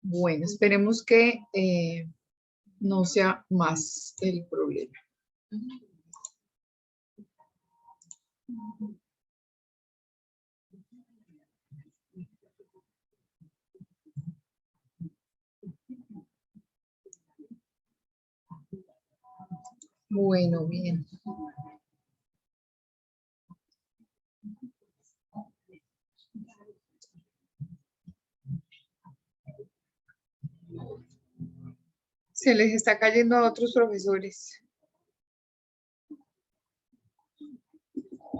Bueno, esperemos que no sea más el problema. Bueno, bien. Se les está cayendo a otros profesores.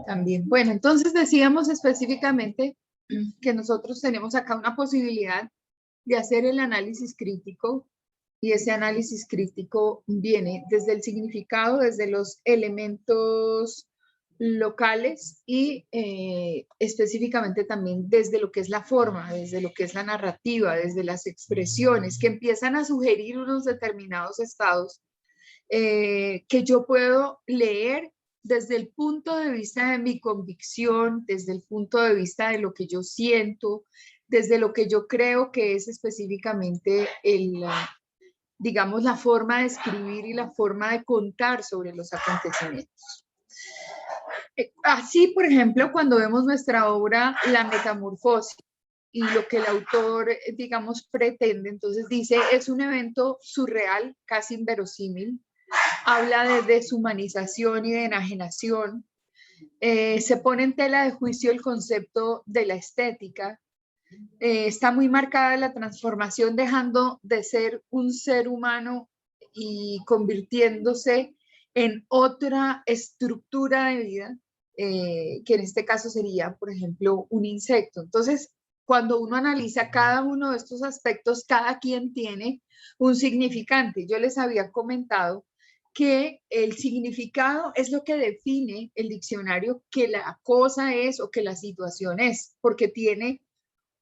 También. Bueno, entonces decíamos específicamente que nosotros tenemos acá una posibilidad de hacer el análisis crítico, y ese análisis crítico viene desde el significado, desde los elementos locales y específicamente también desde lo que es la forma, desde lo que es la narrativa, desde las expresiones que empiezan a sugerir unos determinados estados que yo puedo leer desde el punto de vista de mi convicción, desde el punto de vista de lo que yo siento, desde lo que yo creo que es específicamente digamos, la forma de escribir y la forma de contar sobre los acontecimientos. Así, por ejemplo, cuando vemos nuestra obra La Metamorfosis y lo que el autor, digamos, pretende, entonces dice, es un evento surreal, casi inverosímil, habla de deshumanización y de enajenación, se pone en tela de juicio el concepto de la estética, está muy marcada la transformación dejando de ser un ser humano y convirtiéndose en otra estructura de vida, que en este caso sería, por ejemplo, un insecto. Entonces, cuando uno analiza cada uno de estos aspectos, cada quien tiene un significante. Yo les había comentado que el significado es lo que define el diccionario que la cosa es o que la situación es, porque tiene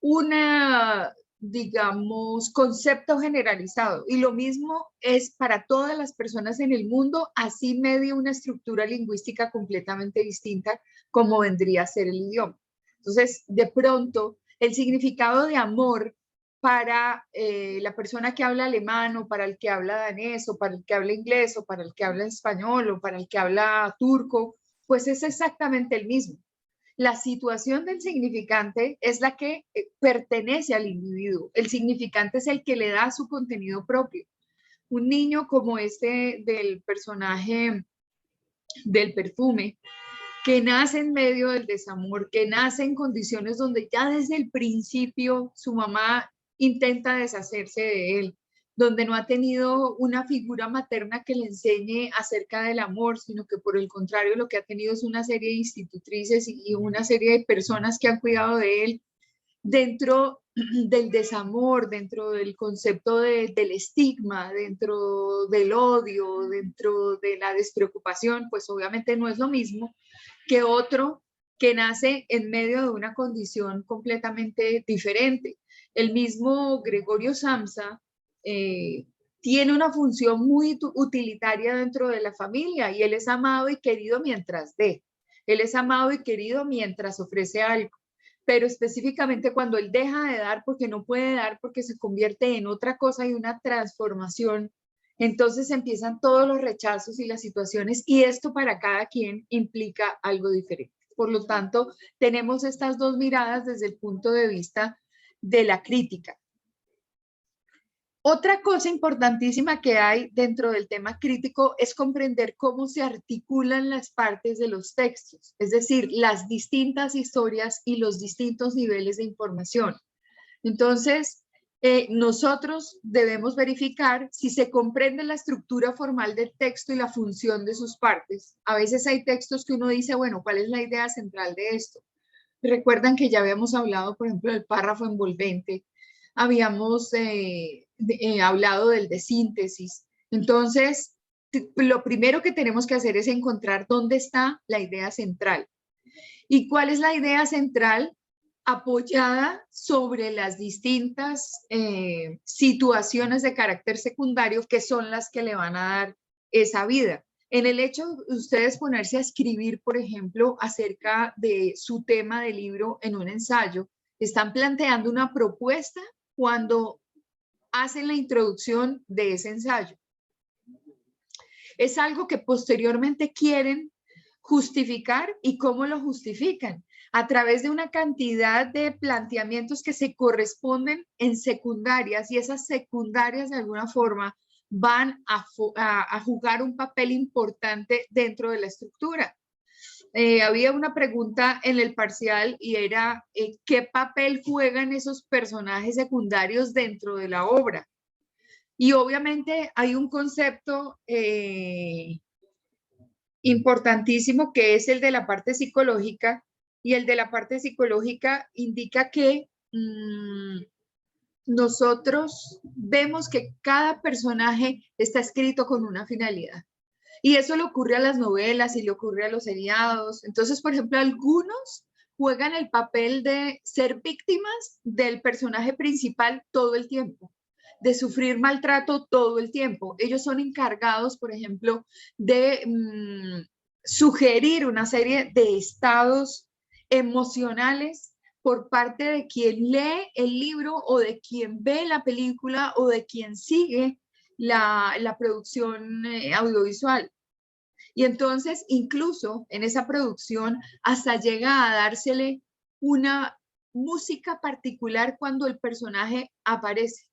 una, digamos, concepto generalizado. Y lo mismo es para todas las personas en el mundo, así medio una estructura lingüística completamente distinta como vendría a ser el idioma. Entonces, de pronto, el significado de amor para la persona que habla alemán o para el que habla danés o para el que habla inglés o para el que habla español o para el que habla turco, pues es exactamente el mismo. La situación del significante es la que pertenece al individuo. El significante es el que le da su contenido propio. Un niño como este del personaje del perfume, que nace en medio del desamor, que nace en condiciones donde ya desde el principio su mamá intenta deshacerse de él, donde no ha tenido una figura materna que le enseñe acerca del amor, sino que por el contrario lo que ha tenido es una serie de institutrices y una serie de personas que han cuidado de él dentro del desamor, dentro del concepto del estigma, dentro del odio, dentro de la despreocupación, pues obviamente no es lo mismo que otro que nace en medio de una condición completamente diferente. El mismo Gregorio Samsa tiene una función muy utilitaria dentro de la familia y él es amado y querido mientras dé. Él es amado y querido mientras ofrece algo, pero específicamente cuando él deja de dar porque no puede dar porque se convierte en otra cosa y una transformación, entonces empiezan todos los rechazos y las situaciones y esto para cada quien implica algo diferente. Por lo tanto, tenemos estas dos miradas desde el punto de vista de la crítica. Otra cosa importantísima que hay dentro del tema crítico es comprender cómo se articulan las partes de los textos, es decir, las distintas historias y los distintos niveles de información. Entonces, nosotros debemos verificar si se comprende la estructura formal del texto y la función de sus partes. A veces hay textos que uno dice, bueno, ¿cuál es la idea central de esto? Recuerdan que ya habíamos hablado, por ejemplo, del párrafo envolvente, habíamos hablado del de síntesis. Entonces, lo primero que tenemos que hacer es encontrar dónde está la idea central. ¿Y cuál es la idea central? Apoyada sobre las distintas situaciones de carácter secundario que son las que le van a dar esa vida. En el hecho de ustedes ponerse a escribir, por ejemplo, acerca de su tema de libro en un ensayo, están planteando una propuesta cuando hacen la introducción de ese ensayo. Es algo que posteriormente quieren justificar. ¿Y cómo lo justifican? A través de una cantidad de planteamientos que se corresponden en secundarias, y esas secundarias de alguna forma van a jugar un papel importante dentro de la estructura. Había una pregunta en el parcial y era ¿qué papel juegan esos personajes secundarios dentro de la obra? Y obviamente hay un concepto importantísimo que es el de la parte psicológica, y el de la parte psicológica indica que nosotros vemos que cada personaje está escrito con una finalidad. Y eso le ocurre a las novelas y le ocurre a los seriados. Entonces, por ejemplo, algunos juegan el papel de ser víctimas del personaje principal todo el tiempo, de sufrir maltrato todo el tiempo. Ellos son encargados, por ejemplo, de sugerir una serie de estados emocionales por parte de quien lee el libro o de quien ve la película o de quien sigue la producción audiovisual. Y entonces, incluso en esa producción, hasta llega a dársele una música particular cuando el personaje aparece.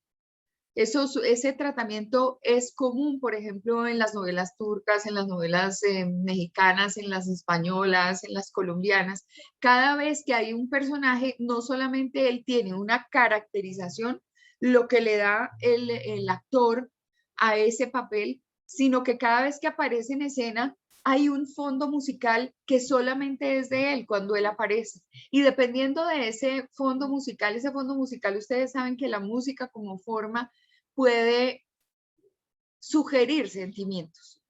Ese tratamiento es común, por ejemplo, en las novelas turcas, en las novelas mexicanas, en las españolas, en las colombianas. Cada vez que hay un personaje, no solamente él tiene una caracterización, lo que le da el actor a ese papel, sino que cada vez que aparece en escena, hay un fondo musical que solamente es de él cuando él aparece. Y dependiendo de ese fondo musical, ustedes saben que la música como forma puede sugerir sentimientos,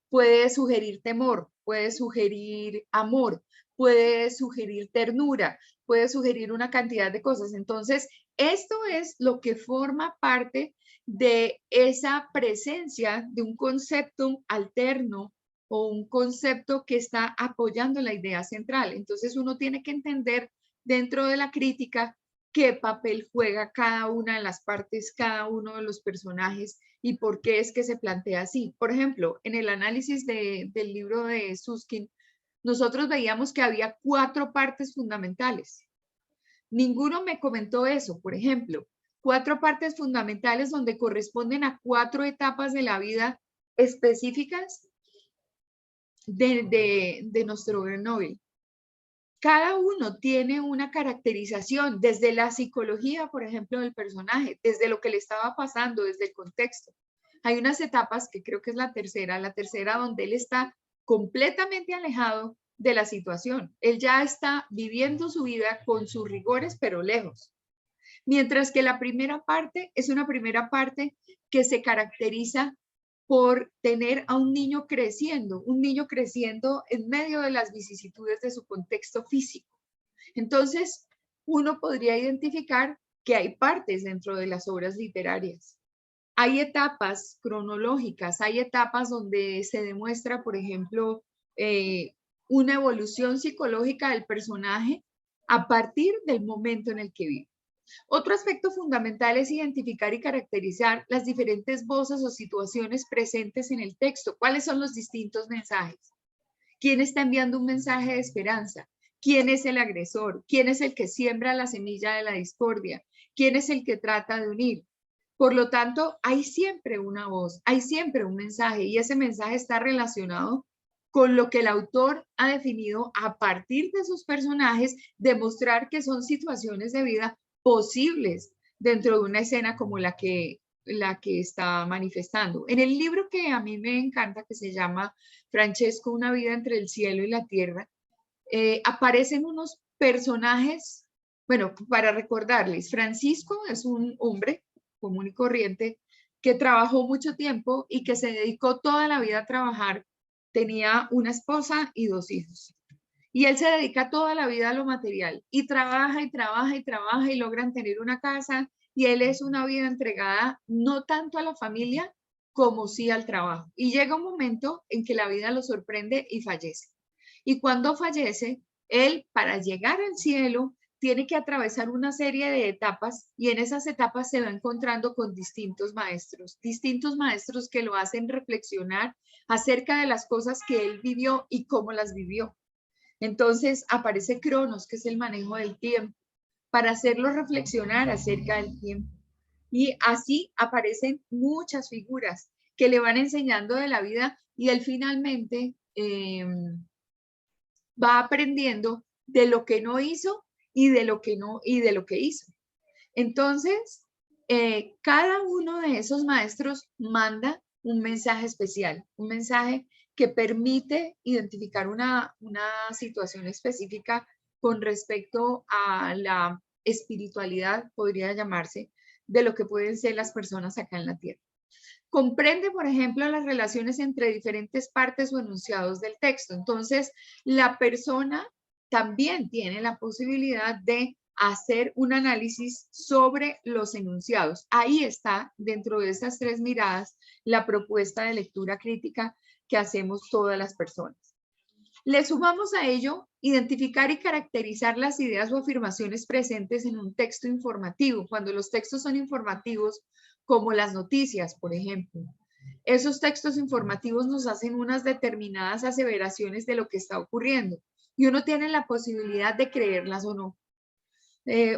puede sugerir temor, puede sugerir amor, puede sugerir ternura, puede sugerir una cantidad de cosas. Entonces, esto es lo que forma parte de esa presencia de un concepto alterno o un concepto que está apoyando la idea central. Entonces, uno tiene que entender dentro de la crítica qué papel juega cada una de las partes, cada uno de los personajes y por qué es que se plantea así. Por ejemplo, en el análisis del libro de Susskind, nosotros veíamos que había 4 partes fundamentales. Ninguno me comentó eso, por ejemplo, 4 partes fundamentales donde corresponden a 4 etapas de la vida específicas de nuestro Nobel. Cada uno tiene una caracterización desde la psicología, por ejemplo, del personaje, desde lo que le estaba pasando, desde el contexto. Hay unas etapas que creo que es la tercera donde él está completamente alejado de la situación. Él ya está viviendo su vida con sus rigores, pero lejos. Mientras que la primera parte es una primera parte que se caracteriza por tener a un niño creciendo en medio de las vicisitudes de su contexto físico. Entonces, uno podría identificar que hay partes dentro de las obras literarias. Hay etapas cronológicas, hay etapas donde se demuestra, por ejemplo, una evolución psicológica del personaje a partir del momento en el que vive. Otro aspecto fundamental es identificar y caracterizar las diferentes voces o situaciones presentes en el texto. ¿Cuáles son los distintos mensajes? ¿Quién está enviando un mensaje de esperanza? ¿Quién es el agresor? ¿Quién es el que siembra la semilla de la discordia? ¿Quién es el que trata de unir? Por lo tanto, hay siempre una voz, hay siempre un mensaje, y ese mensaje está relacionado con lo que el autor ha definido a partir de sus personajes, demostrar que son situaciones de vida posibles dentro de una escena como la que está manifestando. En el libro que a mí me encanta, que se llama Francesco, una vida entre el cielo y la tierra, aparecen unos personajes, bueno, para recordarles, Francisco es un hombre común y corriente que trabajó mucho tiempo y que se dedicó toda la vida a trabajar. Tenía una esposa y 2 hijos. Y él se dedica toda la vida a lo material y trabaja y trabaja y trabaja y logran tener una casa, y él es una vida entregada no tanto a la familia como sí al trabajo. Y llega un momento en que la vida lo sorprende y fallece. Y cuando fallece, él, para llegar al cielo, tiene que atravesar una serie de etapas y en esas etapas se va encontrando con distintos maestros que lo hacen reflexionar acerca de las cosas que él vivió y cómo las vivió. Entonces aparece Cronos, que es el manejo del tiempo, para hacerlo reflexionar acerca del tiempo. Y así aparecen muchas figuras que le van enseñando de la vida y él finalmente va aprendiendo de lo que no hizo y de lo que no y de lo que hizo. Entonces, cada uno de esos maestros manda un mensaje especial, un mensaje que permite identificar una situación específica con respecto a la espiritualidad, podría llamarse, de lo que pueden ser las personas acá en la Tierra. Comprende, por ejemplo, las relaciones entre diferentes partes o enunciados del texto. Entonces, la persona también tiene la posibilidad de hacer un análisis sobre los enunciados. Ahí está, dentro de esas tres miradas, la propuesta de lectura crítica que hacemos todas las personas. Le sumamos a ello identificar y caracterizar las ideas o afirmaciones presentes en un texto informativo. Cuando los textos son informativos, como las noticias, por ejemplo. Esos textos informativos nos hacen unas determinadas aseveraciones de lo que está ocurriendo y uno tiene la posibilidad de creerlas o no.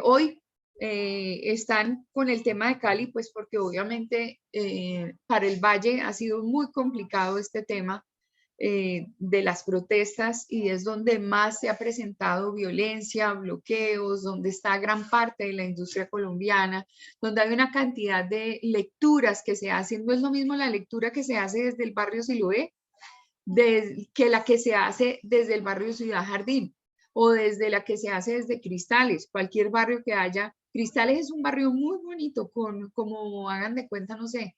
Hoy están con el tema de Cali, pues porque obviamente para el Valle ha sido muy complicado este tema de las protestas y es donde más se ha presentado violencia, bloqueos, donde está gran parte de la industria colombiana, donde hay una cantidad de lecturas que se hacen. No es lo mismo la lectura que se hace desde el barrio Siloé que la que se hace desde el barrio Ciudad Jardín o desde la que se hace desde Cristales, cualquier barrio que haya. Cristales es un barrio muy bonito, como hagan de cuenta, no sé,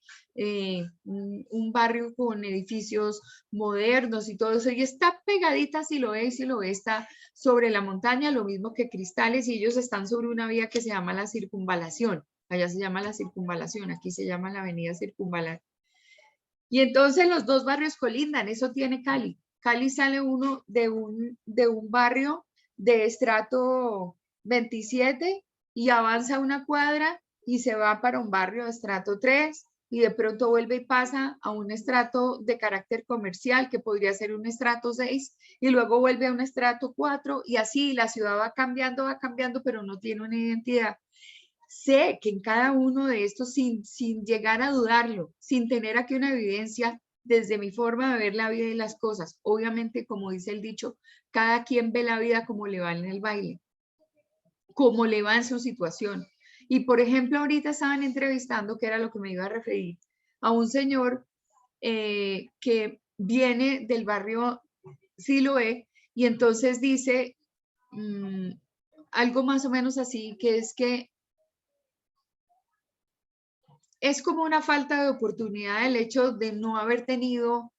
un barrio con edificios modernos y todo eso, y está pegadita Siloé está sobre la montaña, lo mismo que Cristales, y ellos están sobre una vía que se llama la Circunvalación. Allá se llama la Circunvalación, aquí se llama la Avenida Circunvalar. Y entonces los dos barrios colindan, eso tiene Cali. Cali sale uno de un barrio de estrato 27 y avanza una cuadra y se va para un barrio de estrato 3 y de pronto vuelve y pasa a un estrato de carácter comercial que podría ser un estrato 6 y luego vuelve a un estrato 4 y así la ciudad va cambiando, pero no tiene una identidad. Sé que en cada uno de estos, sin llegar a dudarlo, sin tener aquí una evidencia, desde mi forma de ver la vida y las cosas, obviamente, como dice el dicho, cada quien ve la vida como le va en el baile, como le va en su situación. Y por ejemplo, ahorita estaban entrevistando, que era lo que me iba a referir, a un señor que viene del barrio Siloé y entonces dice algo más o menos así, que es que es como una falta de oportunidad el hecho de no haber tenido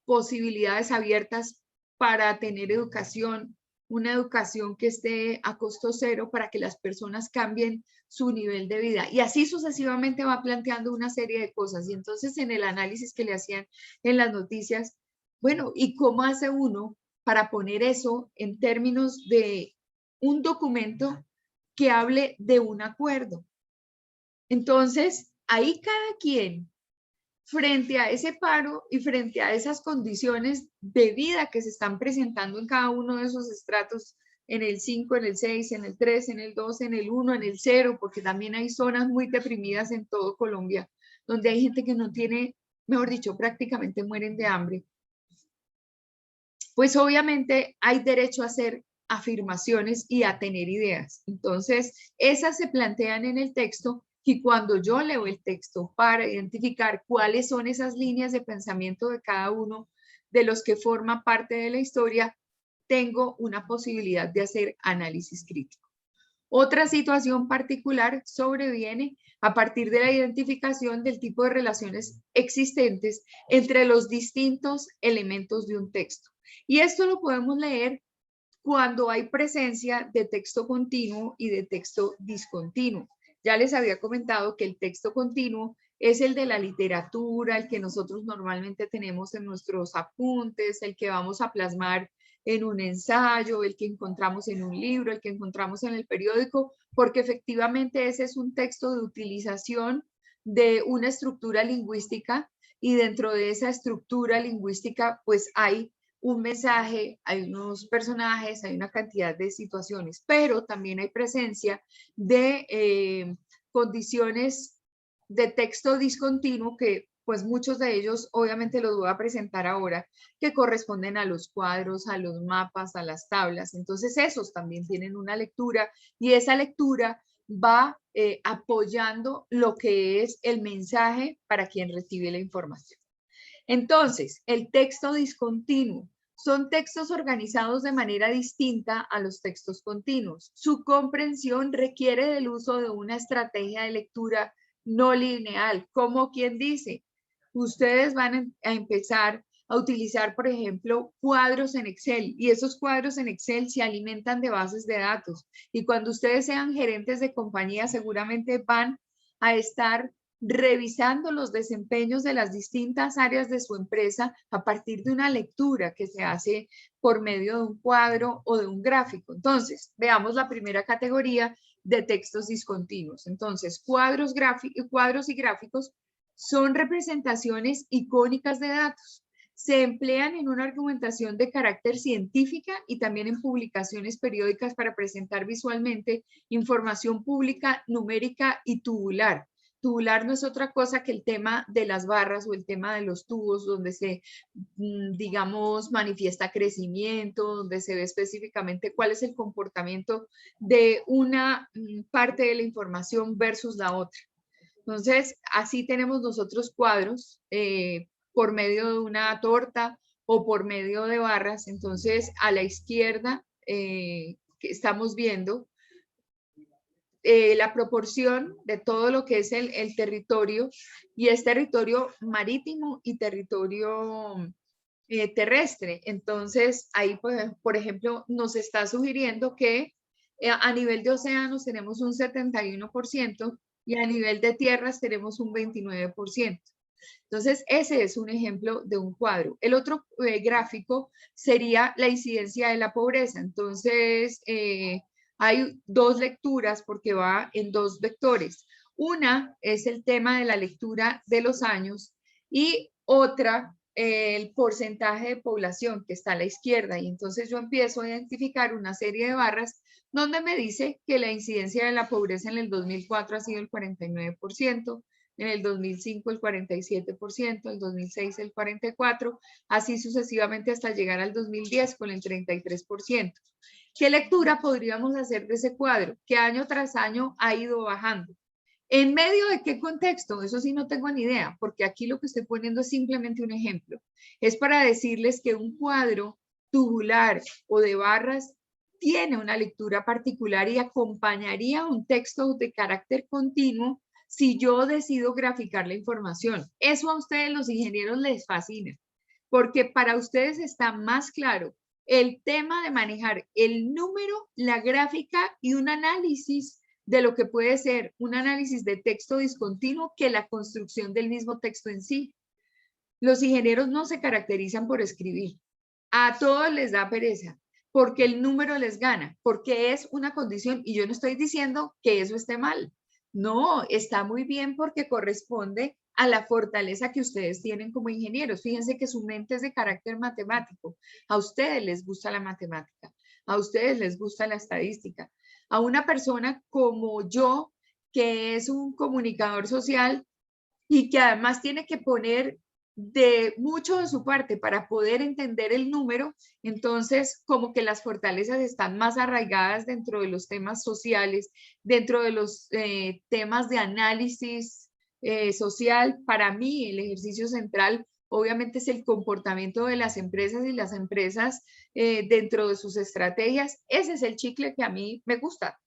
posibilidades abiertas para tener educación, una educación que esté a costo cero para que las personas cambien su nivel de vida. Y así sucesivamente va planteando una serie de cosas. Y entonces en el análisis que le hacían en las noticias, bueno, ¿y cómo hace uno para poner eso en términos de un documento que hable de un acuerdo? Entonces, ahí cada quien, frente a ese paro y frente a esas condiciones de vida que se están presentando en cada uno de esos estratos, en el 5, en el 6, en el 3, en el 2, en el 1, en el 0, porque también hay zonas muy deprimidas en todo Colombia, donde hay gente que no tiene, mejor dicho, prácticamente mueren de hambre. Pues obviamente hay derecho a hacer afirmaciones y a tener ideas. Entonces, esas se plantean en el texto y cuando yo leo el texto para identificar cuáles son esas líneas de pensamiento de cada uno de los que forman parte de la historia, tengo una posibilidad de hacer análisis crítico. Otra situación particular sobreviene a partir de la identificación del tipo de relaciones existentes entre los distintos elementos de un texto. Y esto lo podemos leer cuando hay presencia de texto continuo y de texto discontinuo. Ya les había comentado que el texto continuo es el de la literatura, el que nosotros normalmente tenemos en nuestros apuntes, el que vamos a plasmar en un ensayo, el que encontramos en un libro, el que encontramos en el periódico, porque efectivamente ese es un texto de utilización de una estructura lingüística y dentro de esa estructura lingüística pues hay un mensaje, hay unos personajes, hay una cantidad de situaciones, pero también hay presencia de condiciones de texto discontinuo que pues muchos de ellos obviamente los voy a presentar ahora, que corresponden a los cuadros, a los mapas, a las tablas. Entonces esos también tienen una lectura y esa lectura va apoyando lo que es el mensaje para quien recibe la información. Entonces, el texto discontinuo son textos organizados de manera distinta a los textos continuos. Su comprensión requiere del uso de una estrategia de lectura no lineal, como quien dice, ustedes van a empezar a utilizar, por ejemplo, cuadros en Excel y esos cuadros en Excel se alimentan de bases de datos y cuando ustedes sean gerentes de compañía seguramente van a estar revisando los desempeños de las distintas áreas de su empresa a partir de una lectura que se hace por medio de un cuadro o de un gráfico. Entonces, veamos la primera categoría de textos discontinuos. Entonces, cuadros y gráficos son representaciones icónicas de datos. Se emplean en una argumentación de carácter científica y también en publicaciones periódicas para presentar visualmente información pública, numérica y tubular. Tubular no es otra cosa que el tema de las barras o el tema de los tubos donde se, digamos, manifiesta crecimiento, donde se ve específicamente cuál es el comportamiento de una parte de la información versus la otra. Entonces, así tenemos nosotros cuadros por medio de una torta o por medio de barras. Entonces, a la izquierda que estamos viendo la proporción de todo lo que es el territorio y es territorio marítimo y territorio terrestre. Entonces, ahí, por ejemplo, nos está sugiriendo que a nivel de océanos tenemos un 71% y a nivel de tierras tenemos un 29%. Entonces, ese es un ejemplo de un cuadro. El otro gráfico sería la incidencia de la pobreza. Entonces, hay dos lecturas porque va en dos vectores. Una es el tema de la lectura de los años y otra el porcentaje de población que está a la izquierda. Y entonces yo empiezo a identificar una serie de barras donde me dice que la incidencia de la pobreza en el 2004 ha sido el 49%, en el 2005 el 47%, el 2006 el 44%, así sucesivamente hasta llegar al 2010 con el 33%. ¿Qué lectura podríamos hacer de ese cuadro? Que año tras año ha ido bajando. ¿En medio de qué contexto? Eso sí no tengo ni idea, porque aquí lo que estoy poniendo es simplemente un ejemplo. Es para decirles que un cuadro tubular o de barras tiene una lectura particular y acompañaría un texto de carácter continuo si yo decido graficar la información. Eso a ustedes los ingenieros les fascina, porque para ustedes está más claro el tema de manejar el número, la gráfica y un análisis de lo que puede ser un análisis de texto discontinuo que la construcción del mismo texto en sí. Los ingenieros no se caracterizan por escribir. A todos les da pereza porque el número les gana, porque es una condición y yo no estoy diciendo que eso esté mal. No, está muy bien porque corresponde a la fortaleza que ustedes tienen como ingenieros. Fíjense que su mente es de carácter matemático. A ustedes les gusta la matemática, a ustedes les gusta la estadística. A una persona como yo, que es un comunicador social y que además tiene que poner de mucho de su parte para poder entender el número, entonces como que las fortalezas están más arraigadas dentro de los temas sociales, dentro de los temas de análisis social. Para mí el ejercicio central obviamente es el comportamiento de las empresas y las empresas dentro de sus estrategias. Ese es el chicle que a mí me gusta.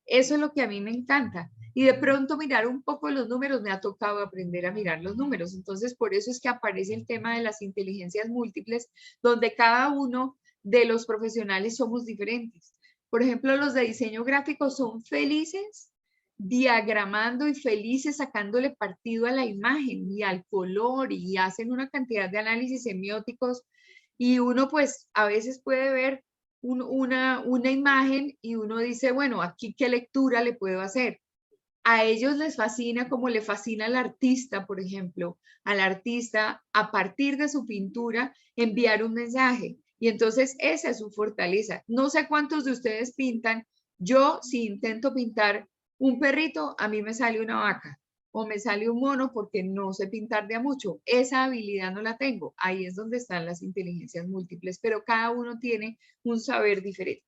Eso es lo que a mí me encanta. Y de pronto mirar un poco los números, me ha tocado aprender a mirar los números. Entonces, por eso es que aparece el tema de las inteligencias múltiples, donde cada uno de los profesionales somos diferentes. Por ejemplo, los de diseño gráfico son felices diagramando y felices sacándole partido a la imagen y al color y hacen una cantidad de análisis semióticos Y uno pues a veces puede ver una imagen y uno dice, bueno, aquí qué lectura le puedo hacer. A ellos les fascina como le fascina al artista, por ejemplo, al artista a partir de su pintura enviar un mensaje. Y entonces esa es su fortaleza. No sé cuántos de ustedes pintan. Yo si intento pintar un perrito, a mí me sale una vaca o me sale un mono porque no sé pintar de a mucho. Esa habilidad no la tengo. Ahí es donde están las inteligencias múltiples, pero cada uno tiene un saber diferente.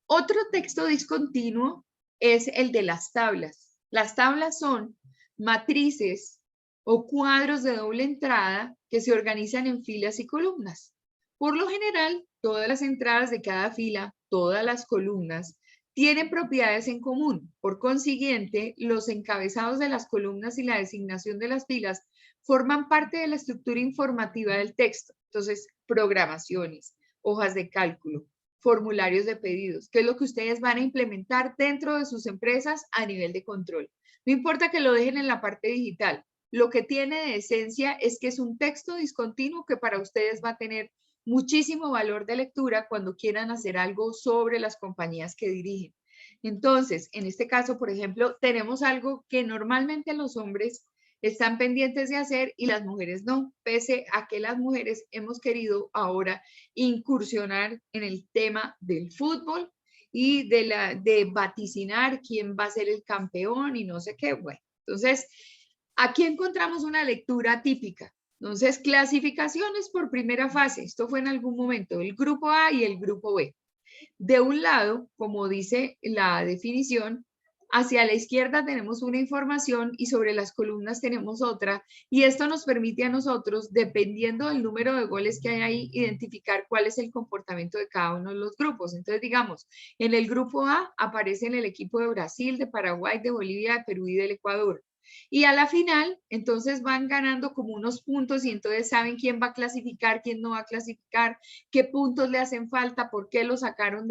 Otro texto discontinuo es el de las tablas. Las tablas son matrices o cuadros de doble entrada que se organizan en filas y columnas. Por lo general, todas las entradas de cada fila, todas las columnas, tienen propiedades en común. Por consiguiente, los encabezados de las columnas y la designación de las filas forman parte de la estructura informativa del texto. Entonces, programaciones, hojas de cálculo, formularios de pedidos, que es lo que ustedes van a implementar dentro de sus empresas a nivel de control. No importa que lo dejen en la parte digital, lo que tiene de esencia es que es un texto discontinuo que para ustedes va a tener muchísimo valor de lectura cuando quieran hacer algo sobre las compañías que dirigen. Entonces, en este caso, por ejemplo, tenemos algo que normalmente los hombres están pendientes de hacer y las mujeres no, pese a que las mujeres hemos querido ahora incursionar en el tema del fútbol y de vaticinar quién va a ser el campeón y no sé qué. Bueno, entonces, aquí encontramos una lectura típica. Entonces, clasificaciones por primera fase. Esto fue en algún momento el grupo A y el grupo B. De un lado, como dice la definición, hacia la izquierda tenemos una información y sobre las columnas tenemos otra, y esto nos permite a nosotros, dependiendo del número de goles que hay ahí, identificar cuál es el comportamiento de cada uno de los grupos. Entonces, digamos, en el grupo A aparecen el equipo de Brasil, de Paraguay, de Bolivia, de Perú y del Ecuador. Y a la final, entonces van ganando como unos puntos y entonces saben quién va a clasificar, quién no va a clasificar, qué puntos le hacen falta, por qué lo sacaron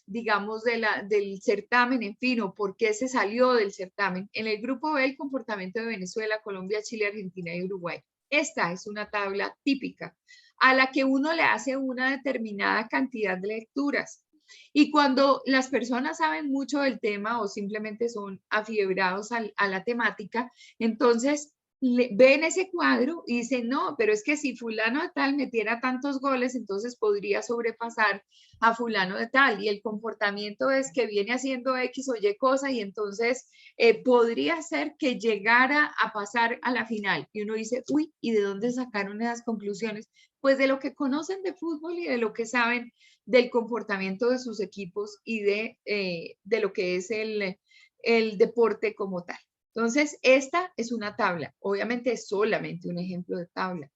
digamos, del certamen, en fin, o por qué se salió del certamen. En el grupo B, el comportamiento de Venezuela, Colombia, Chile, Argentina y Uruguay. Esta es una tabla típica a la que uno le hace una determinada cantidad de lecturas. Y cuando las personas saben mucho del tema o simplemente son afiebrados a la temática, entonces ven ese cuadro y dicen, no, pero es que si fulano de tal metiera tantos goles, entonces podría sobrepasar a fulano de tal. Y el comportamiento es que viene haciendo X o Y cosa y entonces podría ser que llegara a pasar a la final. Y uno dice, uy, ¿y de dónde sacaron esas conclusiones? Pues de lo que conocen de fútbol y de lo que saben del comportamiento de sus equipos y de lo que es el deporte como tal. Entonces, esta es una tabla. Obviamente es solamente un ejemplo de tabla.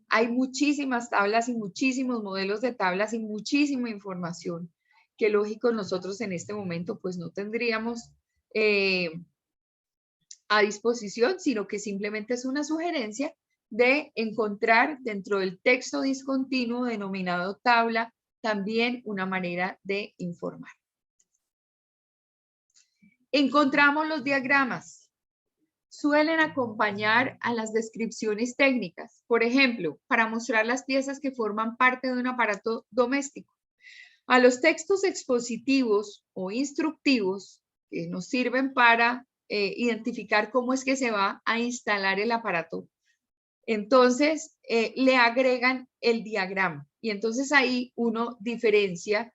Hay muchísimas tablas y muchísimos modelos de tablas y muchísima información que lógico nosotros en este momento pues no tendríamos a disposición, sino que simplemente es una sugerencia de encontrar dentro del texto discontinuo denominado tabla también una manera de informar. Encontramos los diagramas. Suelen acompañar a las descripciones técnicas. Por ejemplo, para mostrar las piezas que forman parte de un aparato doméstico. A los textos expositivos o instructivos que nos sirven para identificar cómo es que se va a instalar el aparato. Entonces, le agregan el diagrama y entonces ahí uno diferencia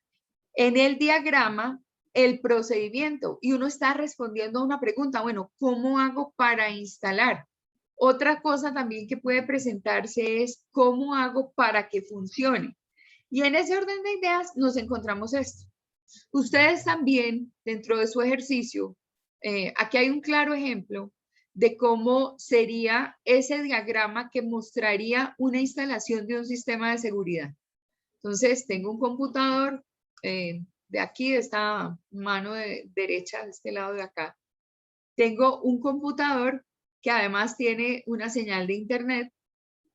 en el diagrama el procedimiento y uno está respondiendo a una pregunta, bueno, ¿cómo hago para instalar? Otra cosa también que puede presentarse es ¿cómo hago para que funcione? Y en ese orden de ideas nos encontramos esto. Ustedes también, dentro de su ejercicio, aquí hay un claro ejemplo de cómo sería ese diagrama que mostraría una instalación de un sistema de seguridad. Entonces, tengo un computador de aquí, de esta mano derecha, de este lado de acá. Tengo un computador que además tiene una señal de internet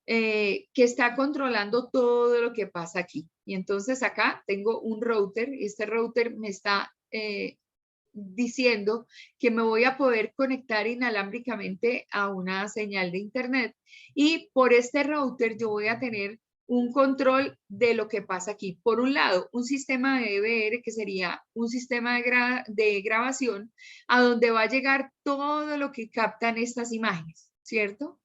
que está controlando todo lo que pasa aquí. Y entonces acá tengo un router y este router me está diciendo que me voy a poder conectar inalámbricamente a una señal de internet y por este router yo voy a tener un control de lo que pasa aquí. Por un lado, un sistema de DVR que sería un sistema de grabación a donde va a llegar todo lo que captan estas imágenes, ¿cierto?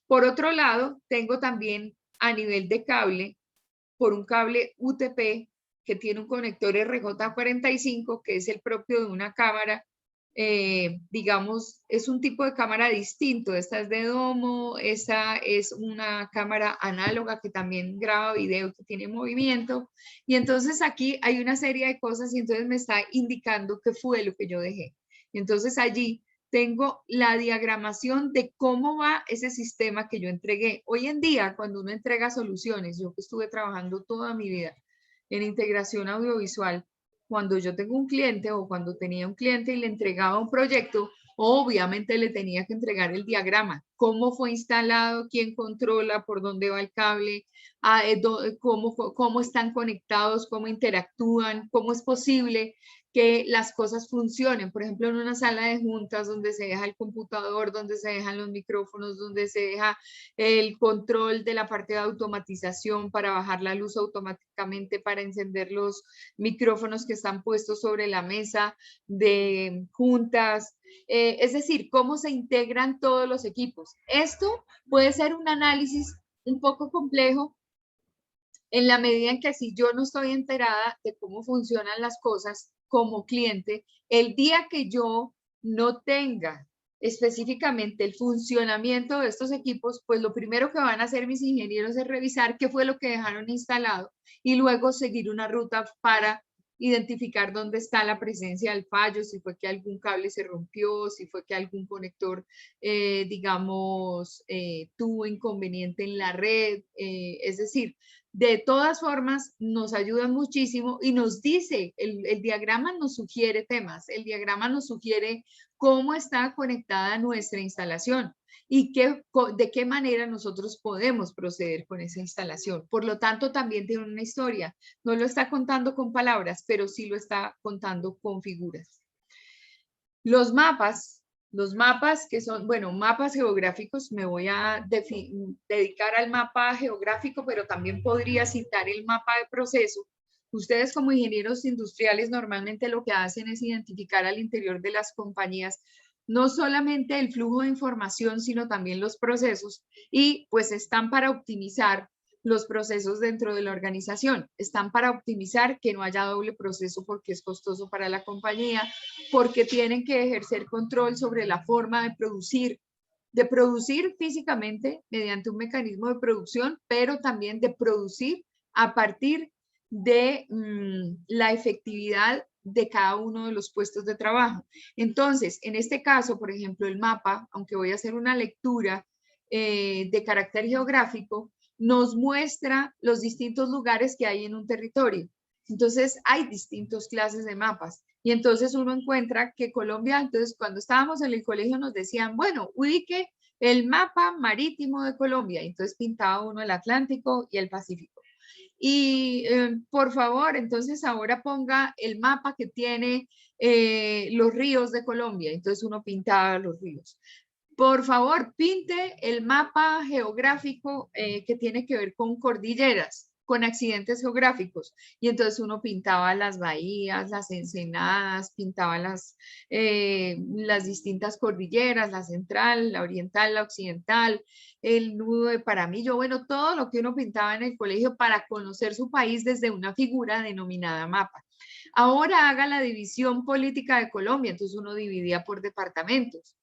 Por otro lado, tengo también a nivel de cable, por un cable UTP que tiene un conector RJ45, que es el propio de una cámara, digamos, es un tipo de cámara distinto. Esta es de domo, esta es una cámara análoga que también graba video, que tiene movimiento. Y entonces aquí hay una serie de cosas y entonces me está indicando qué fue lo que yo dejé. Y entonces allí tengo la diagramación de cómo va ese sistema que yo entregué. Hoy en día, cuando uno entrega soluciones, yo que estuve trabajando toda mi vida en integración audiovisual, cuando yo tengo un cliente o cuando tenía un cliente y le entregaba un proyecto, obviamente le tenía que entregar el diagrama, cómo fue instalado, quién controla, por dónde va el cable, cómo están conectados, cómo interactúan, cómo es posible que las cosas funcionen. Por ejemplo, en una sala de juntas donde se deja el computador, donde se dejan los micrófonos, donde se deja el control de la parte de automatización para bajar la luz automáticamente, para encender los micrófonos que están puestos sobre la mesa de juntas. Es decir, cómo se integran todos los equipos. Esto puede ser un análisis un poco complejo en la medida en que si yo no estoy enterada de cómo funcionan las cosas como cliente, el día que yo no tenga específicamente el funcionamiento de estos equipos, pues lo primero que van a hacer mis ingenieros es revisar qué fue lo que dejaron instalado y luego seguir una ruta para identificar dónde está la presencia del fallo, si fue que algún cable se rompió, si fue que algún conector, digamos, tuvo inconveniente en la red, es decir, de todas formas, nos ayuda muchísimo y nos dice, el diagrama nos sugiere temas, el diagrama nos sugiere cómo está conectada nuestra instalación y de qué manera nosotros podemos proceder con esa instalación. Por lo tanto, también tiene una historia. No lo está contando con palabras, pero sí lo está contando con figuras. Los mapas que son, bueno, mapas geográficos, me voy a dedicar al mapa geográfico, pero también podría citar el mapa de proceso. Ustedes como ingenieros industriales normalmente lo que hacen es identificar al interior de las compañías no solamente el flujo de información, sino también los procesos y pues están para optimizar los procesos dentro de la organización. Están para optimizar que no haya doble proceso porque es costoso para la compañía, porque tienen que ejercer control sobre la forma de producir físicamente mediante un mecanismo de producción, pero también de producir a partir de la efectividad de cada uno de los puestos de trabajo. Entonces, en este caso, por ejemplo, el mapa, aunque voy a hacer una lectura de carácter geográfico, nos muestra los distintos lugares que hay en un territorio. Entonces, hay distintas clases de mapas. Y entonces uno encuentra que Colombia, entonces cuando estábamos en el colegio nos decían, bueno, ubique el mapa marítimo de Colombia. Entonces pintaba uno el Atlántico y el Pacífico. Y por favor, entonces ahora ponga el mapa que tiene los ríos de Colombia. Entonces uno pintaba los ríos. Por favor, pinte el mapa geográfico que tiene que ver con cordilleras, con accidentes geográficos. Y entonces uno pintaba las bahías, las ensenadas, pintaba las distintas cordilleras, la central, la oriental, la occidental, el nudo de Paramillo, bueno, todo lo que uno pintaba en el colegio para conocer su país desde una figura denominada mapa. Ahora haga la división política de Colombia, entonces uno dividía por departamentos.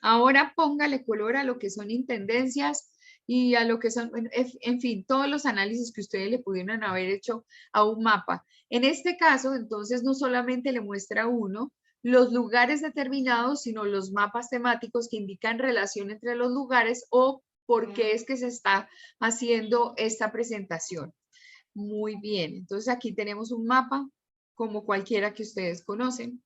Ahora póngale color a lo que son intendencias y a lo que son, en fin, todos los análisis que ustedes le pudieran haber hecho a un mapa. En este caso, entonces, no solamente le muestra a uno los lugares determinados, sino los mapas temáticos que indican relación entre los lugares o por qué es que se está haciendo esta presentación. Muy bien, entonces aquí tenemos un mapa como cualquiera que ustedes conocen.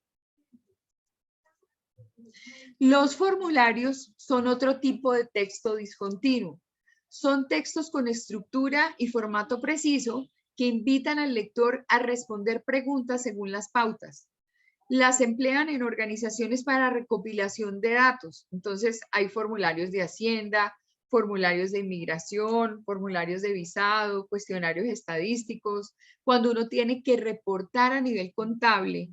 Los formularios son otro tipo de texto discontinuo. Son textos con estructura y formato preciso que invitan al lector a responder preguntas según las pautas. las emplean en organizaciones para recopilación de datos. Entonces, hay formularios de Hacienda, formularios de inmigración, formularios de visado, cuestionarios estadísticos. Cuando uno tiene que reportar a nivel contable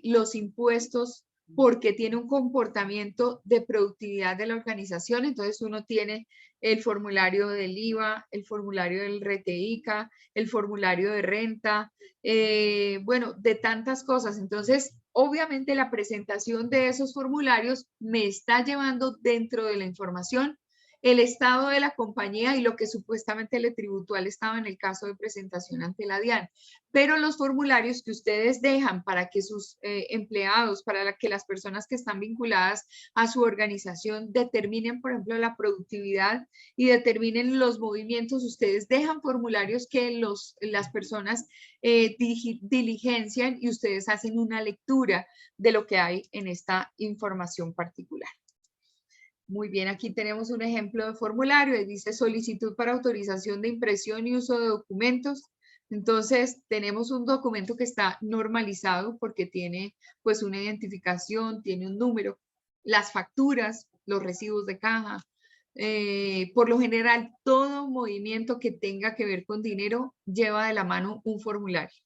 los impuestos porque tiene un comportamiento de productividad de la organización, entonces uno tiene el formulario del IVA, el formulario del RTICA, el formulario de renta, bueno, de tantas cosas. Entonces, obviamente la presentación de esos formularios me está llevando dentro de la información el estado de la compañía y lo que supuestamente le tributó al Estado en el caso de presentación ante la DIAN. Pero los formularios que ustedes dejan para que sus empleados, para que las personas que están vinculadas a su organización determinen, por ejemplo, la productividad y determinen los movimientos, ustedes dejan formularios que las personas diligencian y ustedes hacen una lectura de lo que hay en esta información particular. Muy bien, aquí tenemos un ejemplo de formulario, dice solicitud para autorización de impresión y uso de documentos. Entonces, tenemos un documento que está normalizado porque tiene pues una identificación, tiene un número, las facturas, los recibos de caja. Por lo general, todo movimiento que tenga que ver con dinero lleva de la mano un formulario.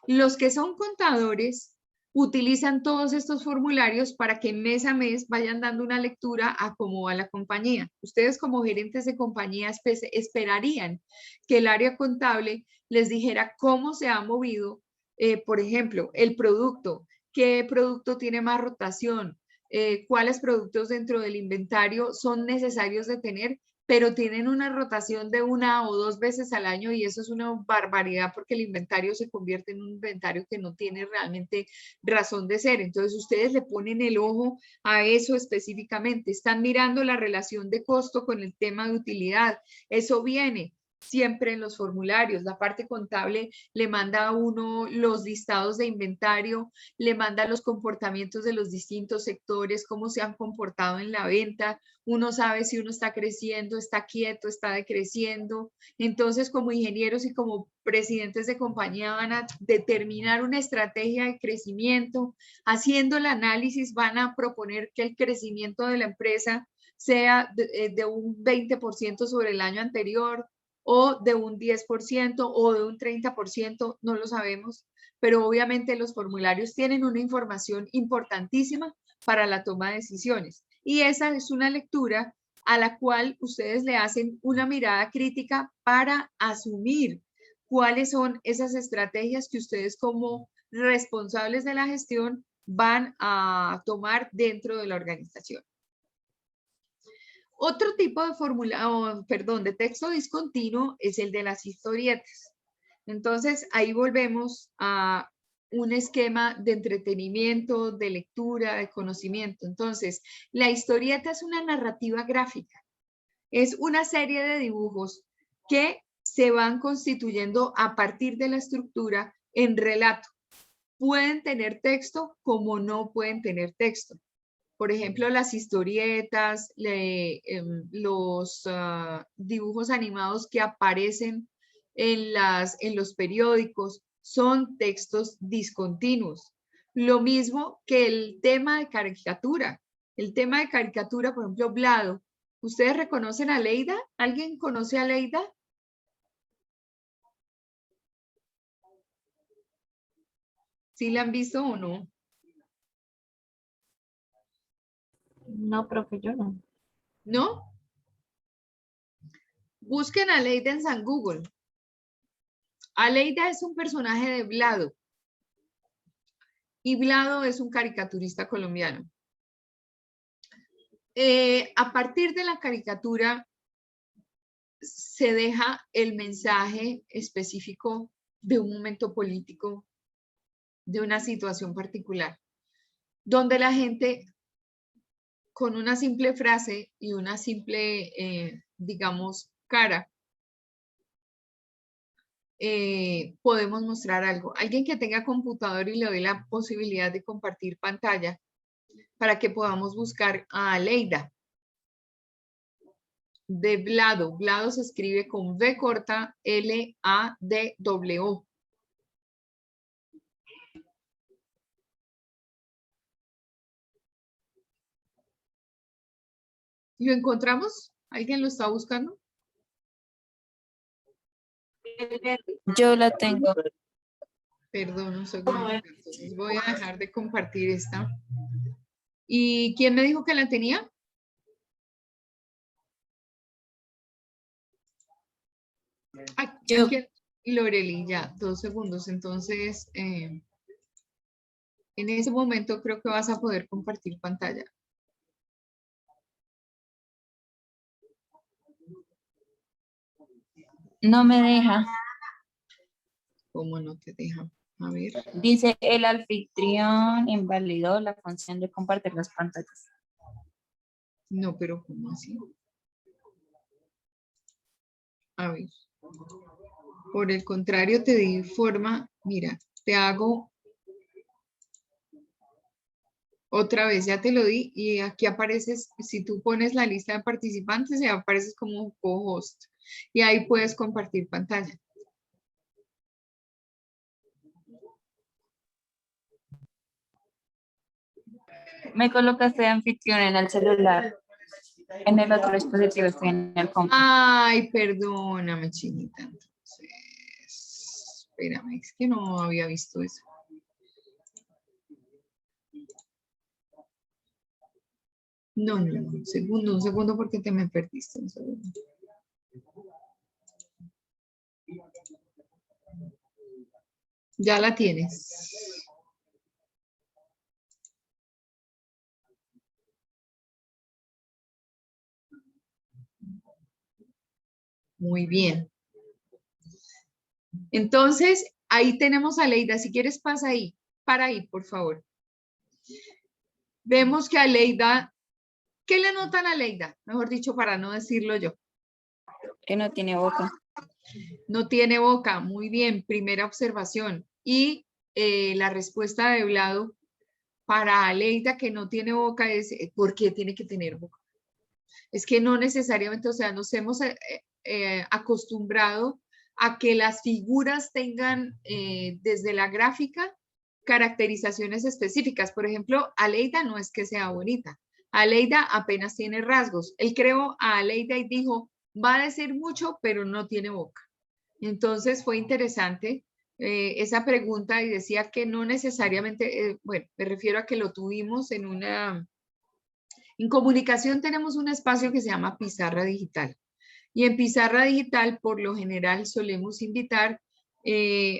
Los que son contadores utilizan todos estos formularios para que mes a mes vayan dando una lectura a cómo va la compañía. Ustedes como gerentes de compañía esperarían que el área contable les dijera cómo se ha movido, por ejemplo, el producto, qué producto tiene más rotación, cuáles productos dentro del inventario son necesarios de tener, pero tienen una rotación de 1 o 2 veces al año y eso es una barbaridad porque el inventario se convierte en un inventario que no tiene realmente razón de ser. Entonces ustedes le ponen el ojo a eso específicamente. Están mirando la relación de costo con el tema de utilidad. Eso viene siempre en los formularios. La parte contable le manda a uno los listados de inventario, le manda los comportamientos de los distintos sectores, cómo se han comportado en la venta. Uno sabe si uno está creciendo, está quieto, está decreciendo. Entonces, como ingenieros y como presidentes de compañía van a determinar una estrategia de crecimiento. Haciendo el análisis van a proponer que el crecimiento de la empresa sea de un 20% sobre el año anterior, o de un 10% o de un 30%, no lo sabemos, pero obviamente los formularios tienen una información importantísima para la toma de decisiones. Y esa es una lectura a la cual ustedes le hacen una mirada crítica para asumir cuáles son esas estrategias que ustedes como responsables de la gestión van a tomar dentro de la organización. Otro tipo de de texto discontinuo es el de las historietas. Entonces, ahí volvemos a un esquema de entretenimiento, de lectura, de conocimiento. Entonces, la historieta es una narrativa gráfica. Es una serie de dibujos que se van constituyendo a partir de la estructura en relato. Pueden tener texto como no pueden tener texto. Por ejemplo, las historietas, los dibujos animados que aparecen en los periódicos son textos discontinuos. Lo mismo que el tema de caricatura. El tema de caricatura, por ejemplo, Blado. ¿Ustedes reconocen a Leida? ¿Alguien conoce a Leida? ¿Sí la han visto o no? No, profe, yo no. ¿No? Busquen a Leida en San Google. Aleida es un personaje de Blado. Y Blado es un caricaturista colombiano. A partir de la caricatura se deja el mensaje específico de un momento político, de una situación particular, donde la gente con una simple frase y una simple, digamos, cara, podemos mostrar algo. Alguien que tenga computador y le doy la posibilidad de compartir pantalla para que podamos buscar a Aleida. De Blado. Blado se escribe con V corta, L-A-D-W. ¿Lo encontramos? ¿Alguien lo está buscando? Yo la tengo. Perdón, un segundo. Entonces voy a dejar de compartir esta. ¿Y quién me dijo que la tenía? Yo. Aquí, Loreli, ya, 2 segundos. Entonces, en ese momento creo que vas a poder compartir pantalla. No me deja. ¿Cómo no te deja? A ver. Dice el anfitrión invalidó la función de compartir las pantallas. No, pero ¿cómo así? A ver. Por el contrario, te di forma. Mira, te hago otra vez, ya te lo di. Y aquí apareces, si tú pones la lista de participantes, ya apareces como co-host. Y ahí puedes compartir pantalla. Me colocaste de anfitrión en el celular. En el otro dispositivo estoy en el compu. Ay, perdóname, chinita. Entonces, espérame, es que no había visto eso. No, un segundo porque te me perdiste. Un segundo. Ya la tienes. Muy bien. Entonces, ahí tenemos a Leida. Si quieres, pasa ahí. Para ahí, por favor. Vemos que a Leida, ¿qué le notan a Leida? Mejor dicho, para no decirlo yo. Que no tiene boca. No tiene boca. Muy bien, primera observación. Y la respuesta de Vlado para Aleida que no tiene boca es ¿por qué tiene que tener boca? Es que no necesariamente, o sea, nos hemos acostumbrado a que las figuras tengan desde la gráfica caracterizaciones específicas. Por ejemplo, Aleida no es que sea bonita. Aleida apenas tiene rasgos. Él creó a Aleida y dijo, va a decir mucho, pero no tiene boca. Entonces fue interesante esa pregunta y decía que no necesariamente, bueno, me refiero a que lo tuvimos en una... En comunicación tenemos un espacio que se llama pizarra digital. Y en pizarra digital, por lo general, solemos invitar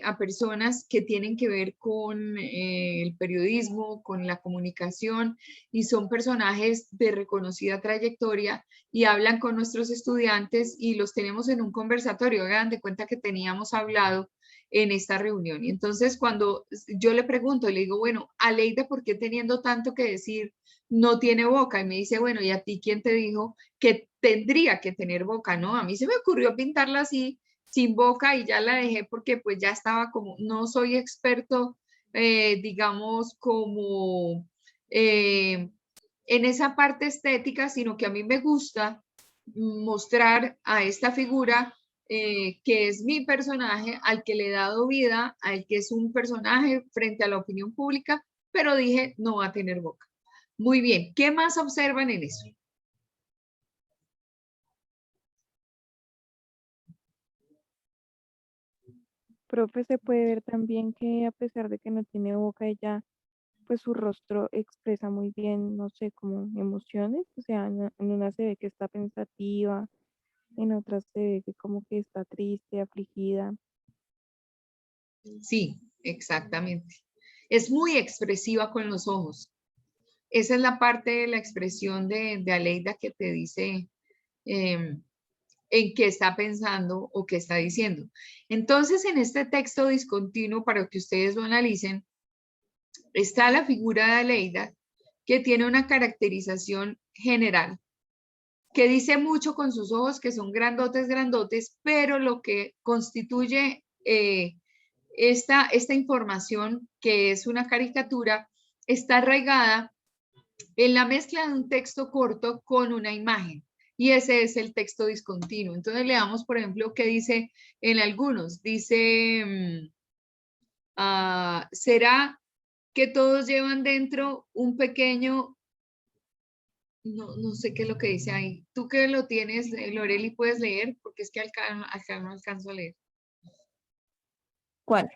a personas que tienen que ver con el periodismo, con la comunicación, y son personajes de reconocida trayectoria y hablan con nuestros estudiantes y los tenemos en un conversatorio. Hagan de cuenta que teníamos hablado en esta reunión. Y entonces cuando yo le pregunto, le digo, bueno, Aleida, ¿por qué teniendo tanto que decir no tiene boca? Y me dice, bueno, ¿y a ti quién te dijo que tendría que tener boca? No, a mí se me ocurrió pintarla así, sin boca, y ya la dejé porque pues ya estaba como, no soy experto, digamos, como en esa parte estética, sino que a mí me gusta mostrar a esta figura que es mi personaje, al que le he dado vida, al que es un personaje frente a la opinión pública, pero dije, no va a tener boca. Muy bien, ¿qué más observan en eso? Profe, se puede ver también que a pesar de que no tiene boca, ella, pues su rostro expresa muy bien, no sé, como emociones. O sea, en una se ve que está pensativa, en otras se ve que como que está triste, afligida. Sí, exactamente. Es muy expresiva con los ojos. Esa es la parte de la expresión de Aleida que te dice en qué está pensando o qué está diciendo. Entonces, en este texto discontinuo, para que ustedes lo analicen, está la figura de Aleida que tiene una caracterización general, que dice mucho con sus ojos, que son grandotes, grandotes, pero lo que constituye esta información, que es una caricatura, está arraigada en la mezcla de un texto corto con una imagen. Y ese es el texto discontinuo. Entonces leamos, por ejemplo, qué dice en algunos. Dice, ¿será que todos llevan dentro un pequeño No sé qué es lo que dice ahí. Tú que lo tienes, Loreli, puedes leer, porque es que acá no alcanzo a leer. ¿Cuál?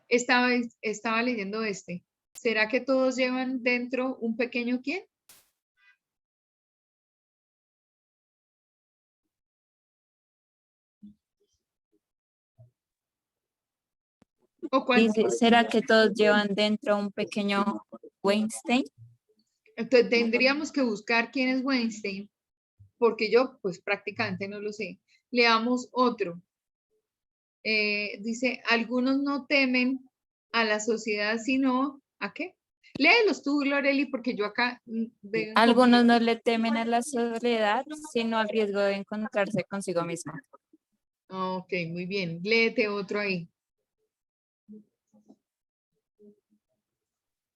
Estaba leyendo este. ¿Será que todos llevan dentro un pequeño quién? ¿O cuál? Dice, ¿será que todos llevan dentro un pequeño Weinstein? Entonces tendríamos que buscar quién es Weinstein, porque yo pues prácticamente no lo sé. Leamos otro. Dice, algunos no temen a la sociedad, sino ¿a qué? Léelos tú, Loreli, porque yo acá veo Algunos incompleto. no le temen a la soledad, sino al riesgo de encontrarse consigo mismo. Ok, muy bien. Léete otro ahí.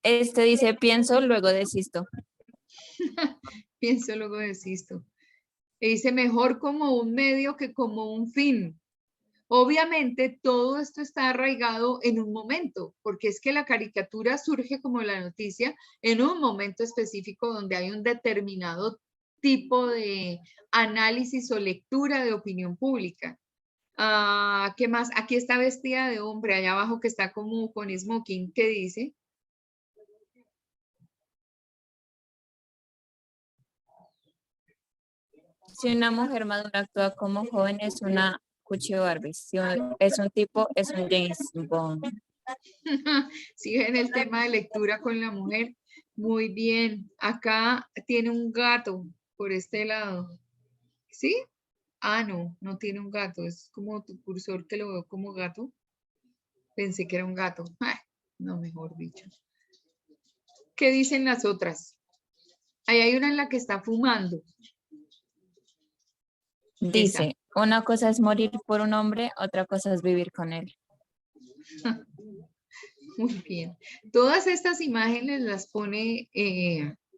Este dice, pienso, luego desisto. Pienso luego desisto. E dice, mejor como un medio que como un fin. Obviamente todo esto está arraigado en un momento, porque es que la caricatura surge como la noticia en un momento específico donde hay un determinado tipo de análisis o lectura de opinión pública. Ah, ¿qué más? Aquí está vestida de hombre, allá abajo que está como con smoking, ¿qué dice? Si una mujer madura actúa como joven, es una Cuchi Barbie. Si es un tipo, es un James Bond. Si ven el tema de lectura con la mujer, muy bien. Acá tiene un gato por este lado. ¿Sí? Ah, no, no tiene un gato. Es como tu cursor que lo veo como gato. Pensé que era un gato. Ah, no, mejor dicho. ¿Qué dicen las otras? Ahí hay una en la que está fumando. Esa. Dice, una cosa es morir por un hombre, otra cosa es vivir con él. Muy bien. Todas estas imágenes las pone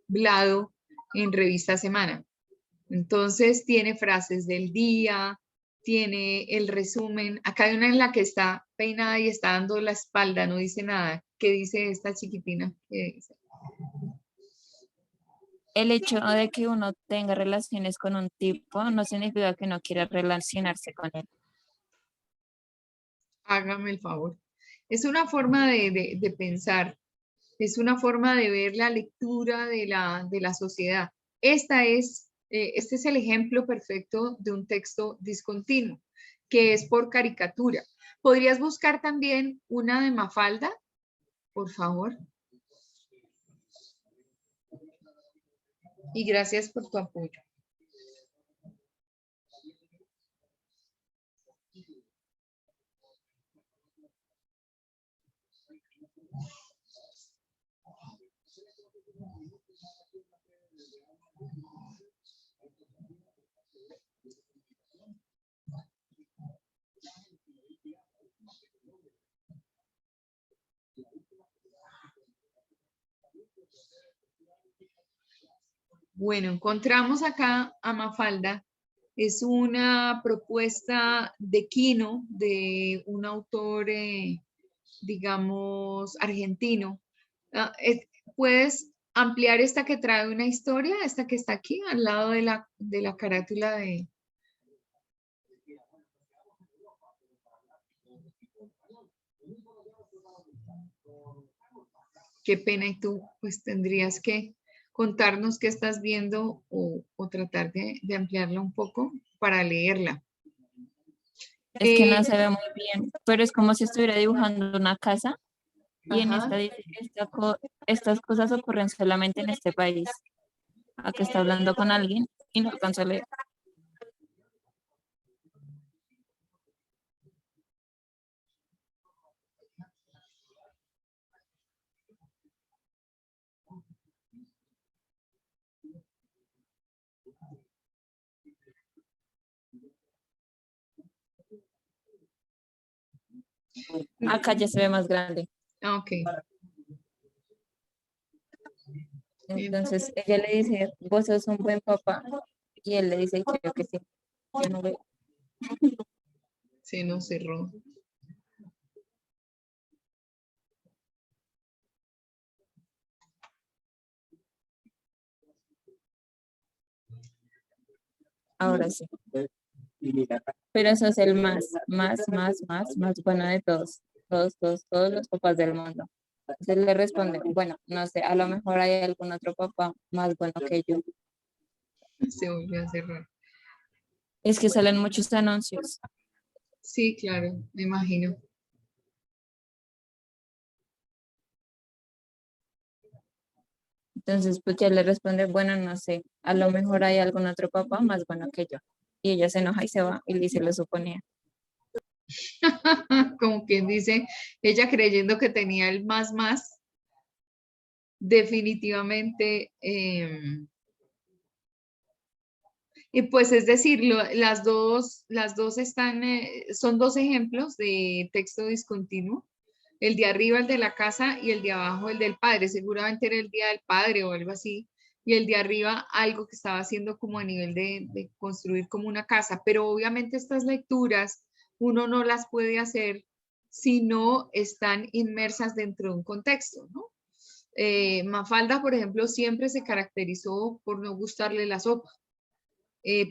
Vlado en Revista Semana. Entonces tiene frases del día, tiene el resumen. Acá hay una en la que está peinada y está dando la espalda, no dice nada. ¿Qué dice esta chiquitina? ¿Qué dice? El hecho de que uno tenga relaciones con un tipo no significa que no quiera relacionarse con él. Hágame el favor. Es una forma de pensar, es una forma de ver la lectura de la sociedad. Este es el ejemplo perfecto de un texto discontinuo, que es por caricatura. ¿Podrías buscar también una de Mafalda, por favor? Y gracias por tu apoyo. Bueno, encontramos acá a Mafalda. Es una propuesta de Quino, de un autor, digamos, argentino. Ah, ¿puedes ampliar esta que trae una historia, esta que está aquí al lado de la carátula de... Qué pena, y tú pues tendrías que contarnos qué estás viendo o tratar de ampliarla un poco para leerla. Es que no se ve muy bien, pero es como si estuviera dibujando una casa y en esta Ajá. dice que estas cosas ocurren solamente en este país. Acá está hablando con alguien y no alcanzó a leer. Acá ya se ve más grande. Ah, ok. Bien. Entonces ella le dice, vos sos un buen papá. Y él le dice, creo que sí. Yo no veo. Se nos cerró. ahora sí. Pero eso es el más bueno de todos. Todos los papás del mundo. Entonces le responde, bueno, no sé, a lo mejor hay algún otro papá más bueno que yo. Se volvió a cerrar. Es que salen muchos anuncios. Sí, claro, me imagino. Entonces, pues ya le responde, bueno, no sé, a lo mejor hay algún otro papá más bueno que yo. Y ella se enoja y se va y dice, lo suponía. Como quien dice, ella creyendo que tenía el más, definitivamente. Y pues es decir, las dos están, son dos ejemplos de texto discontinuo. El de arriba, el de la casa, y el de abajo, el del padre. Seguramente era el día del padre o algo así. Y el de arriba, algo que estaba haciendo como a nivel de construir como una casa. Pero obviamente estas lecturas uno no las puede hacer si no están inmersas dentro de un contexto, ¿no? Mafalda, por ejemplo, siempre se caracterizó por no gustarle la sopa.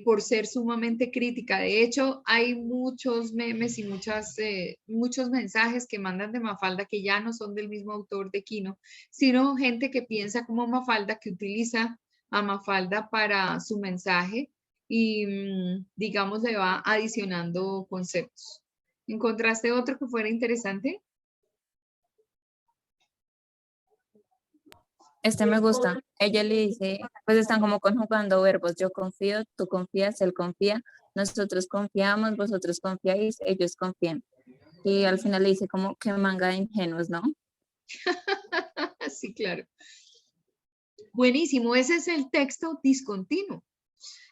Por ser sumamente crítica. De hecho, hay muchos memes y muchos mensajes que mandan de Mafalda que ya no son del mismo autor de Quino, sino gente que piensa como Mafalda, que utiliza a Mafalda para su mensaje y, digamos, le va adicionando conceptos. ¿Encontraste otro que fuera interesante? Este me gusta. Ella le dice, pues están como conjugando verbos. Yo confío, tú confías, él confía, nosotros confiamos, vosotros confiáis, ellos confían. Y al final le dice como que manga de ingenuos, ¿no? Sí, claro. Buenísimo, ese es el texto discontinuo.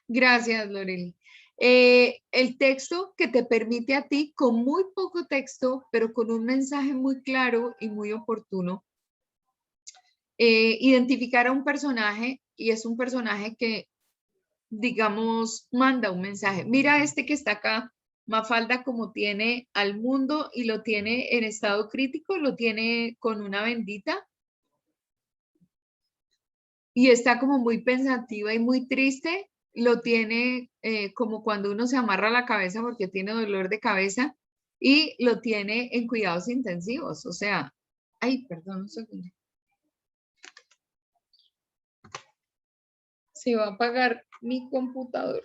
Gracias, Loreli. El texto que te permite a ti, con muy poco texto, pero con un mensaje muy claro y muy oportuno, identificar a un personaje, y es un personaje que, digamos, manda un mensaje. Mira este que está acá, Mafalda, como tiene al mundo y lo tiene en estado crítico, lo tiene con una bendita y está como muy pensativa y muy triste, lo tiene como cuando uno se amarra la cabeza porque tiene dolor de cabeza y lo tiene en cuidados intensivos. O sea, ay, perdón, un segundo. Se va a apagar mi computador.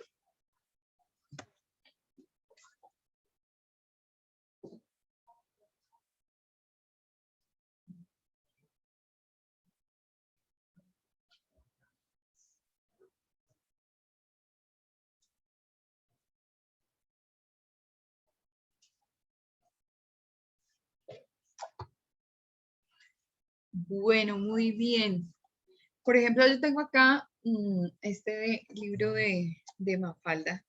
Bueno, muy bien. Por ejemplo, yo tengo acá este libro de Mafalda.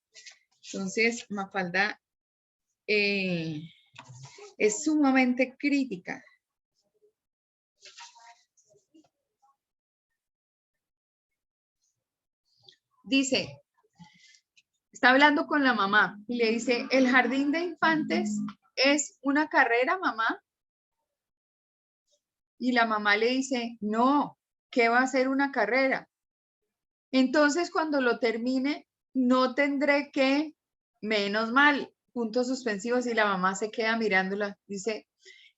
Entonces, Mafalda es sumamente crítica. Dice, está hablando con la mamá y le dice, ¿el jardín de infantes es una carrera, mamá? Y la mamá le dice, no, ¿qué va a ser una carrera? Entonces, cuando lo termine, no tendré que, menos mal, puntos suspensivos, y la mamá se queda mirándola. Dice,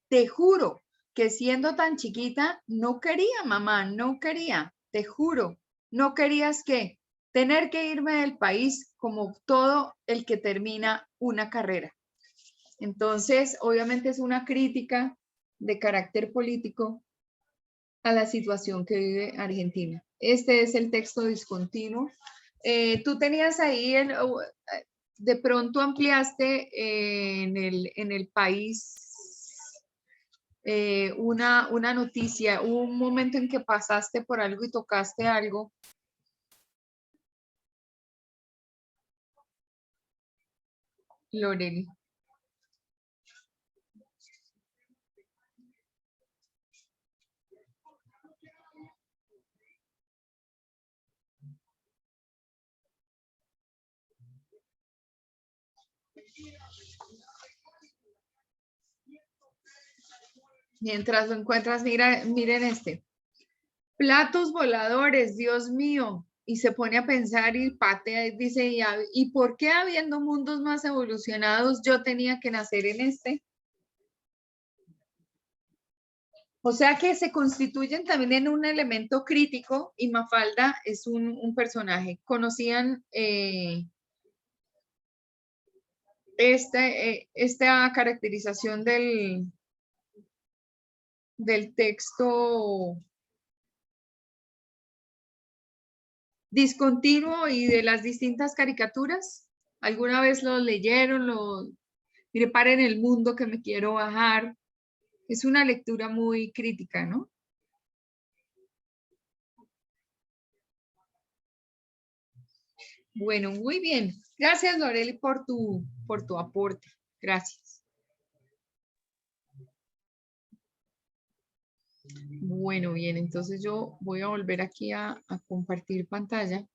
te juro que siendo tan chiquita, no quería, mamá, no quería, te juro, no querías que tener que irme del país como todo el que termina una carrera. Entonces, obviamente es una crítica de carácter político a la situación que vive Argentina. Este es el texto discontinuo. Tú tenías ahí, de pronto ampliaste en el país una noticia, hubo un momento en que pasaste por algo y tocaste algo. Loreli. Mientras lo encuentras, mira, miren este. Platos voladores, Dios mío. y se pone a pensar y patea y dice, ¿y por qué habiendo mundos más evolucionados yo tenía que nacer en este? O sea que se constituyen también en un elemento crítico y Mafalda es un personaje. ¿Conocían esta caracterización del texto discontinuo y de las distintas caricaturas? ¿Alguna vez lo leyeron? Mire, paren el mundo que me quiero bajar. Es una lectura muy crítica, ¿no? Bueno, muy bien. Gracias, Loreli, por tu aporte. Gracias. Bueno, bien, entonces yo voy a volver aquí a compartir pantalla.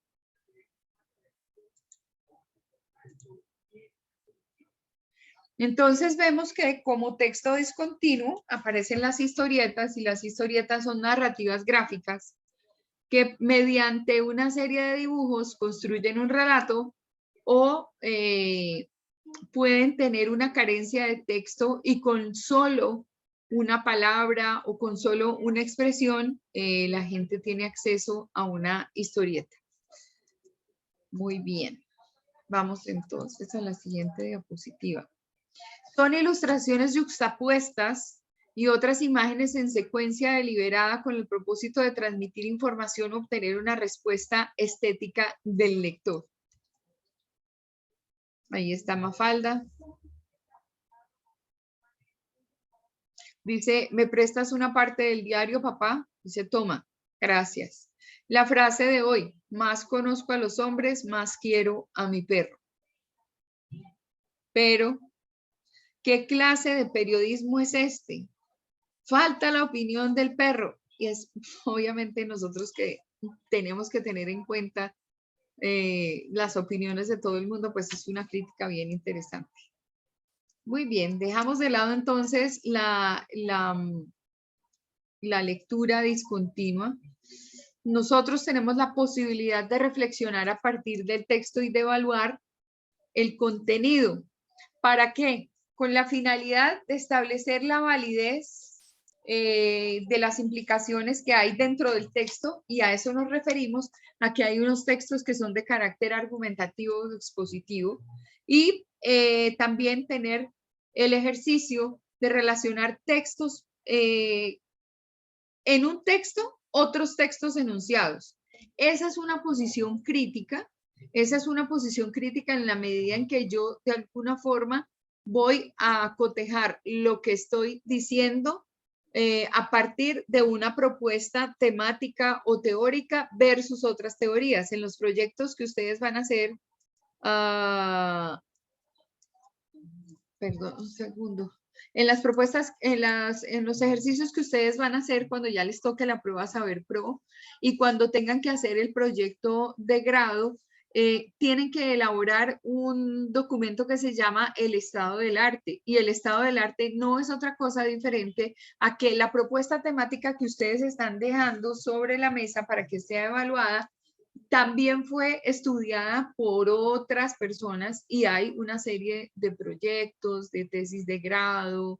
Entonces vemos que como texto discontinuo aparecen las historietas y las historietas son narrativas gráficas que mediante una serie de dibujos construyen un relato o pueden tener una carencia de texto y con solo una palabra o con solo una expresión la gente tiene acceso a una historieta. Muy bien. Vamos entonces a la siguiente diapositiva. Son ilustraciones yuxtapuestas y otras imágenes en secuencia deliberada con el propósito de transmitir información o obtener una respuesta estética del lector. Ahí está Mafalda. Dice, ¿me prestas una parte del diario, papá? Dice, toma, gracias. La frase de hoy, más conozco a los hombres, más quiero a mi perro. Pero, ¿qué clase de periodismo es este? Falta la opinión del perro. Y es obviamente nosotros que tenemos que tener en cuenta las opiniones de todo el mundo, pues es una crítica bien interesante. Muy bien, dejamos de lado entonces la lectura discontinua. Nosotros tenemos la posibilidad de reflexionar a partir del texto y de evaluar el contenido. ¿Para qué? Con la finalidad de establecer la validez de las implicaciones que hay dentro del texto, y a eso nos referimos a que hay unos textos que son de carácter argumentativo o expositivo, y también tener el ejercicio de relacionar textos en un texto, otros textos enunciados. Esa es una posición crítica. Esa es una posición crítica en la medida en que yo de alguna forma voy a cotejar lo que estoy diciendo a partir de una propuesta temática o teórica versus otras teorías. En los proyectos que ustedes van a hacer, perdón, un segundo. En las propuestas, en los ejercicios que ustedes van a hacer cuando ya les toque la prueba Saber Pro y cuando tengan que hacer el proyecto de grado, tienen que elaborar un documento que se llama el estado del arte, y el estado del arte no es otra cosa diferente a que la propuesta temática que ustedes están dejando sobre la mesa para que sea evaluada también fue estudiada por otras personas, y hay una serie de proyectos, de tesis de grado,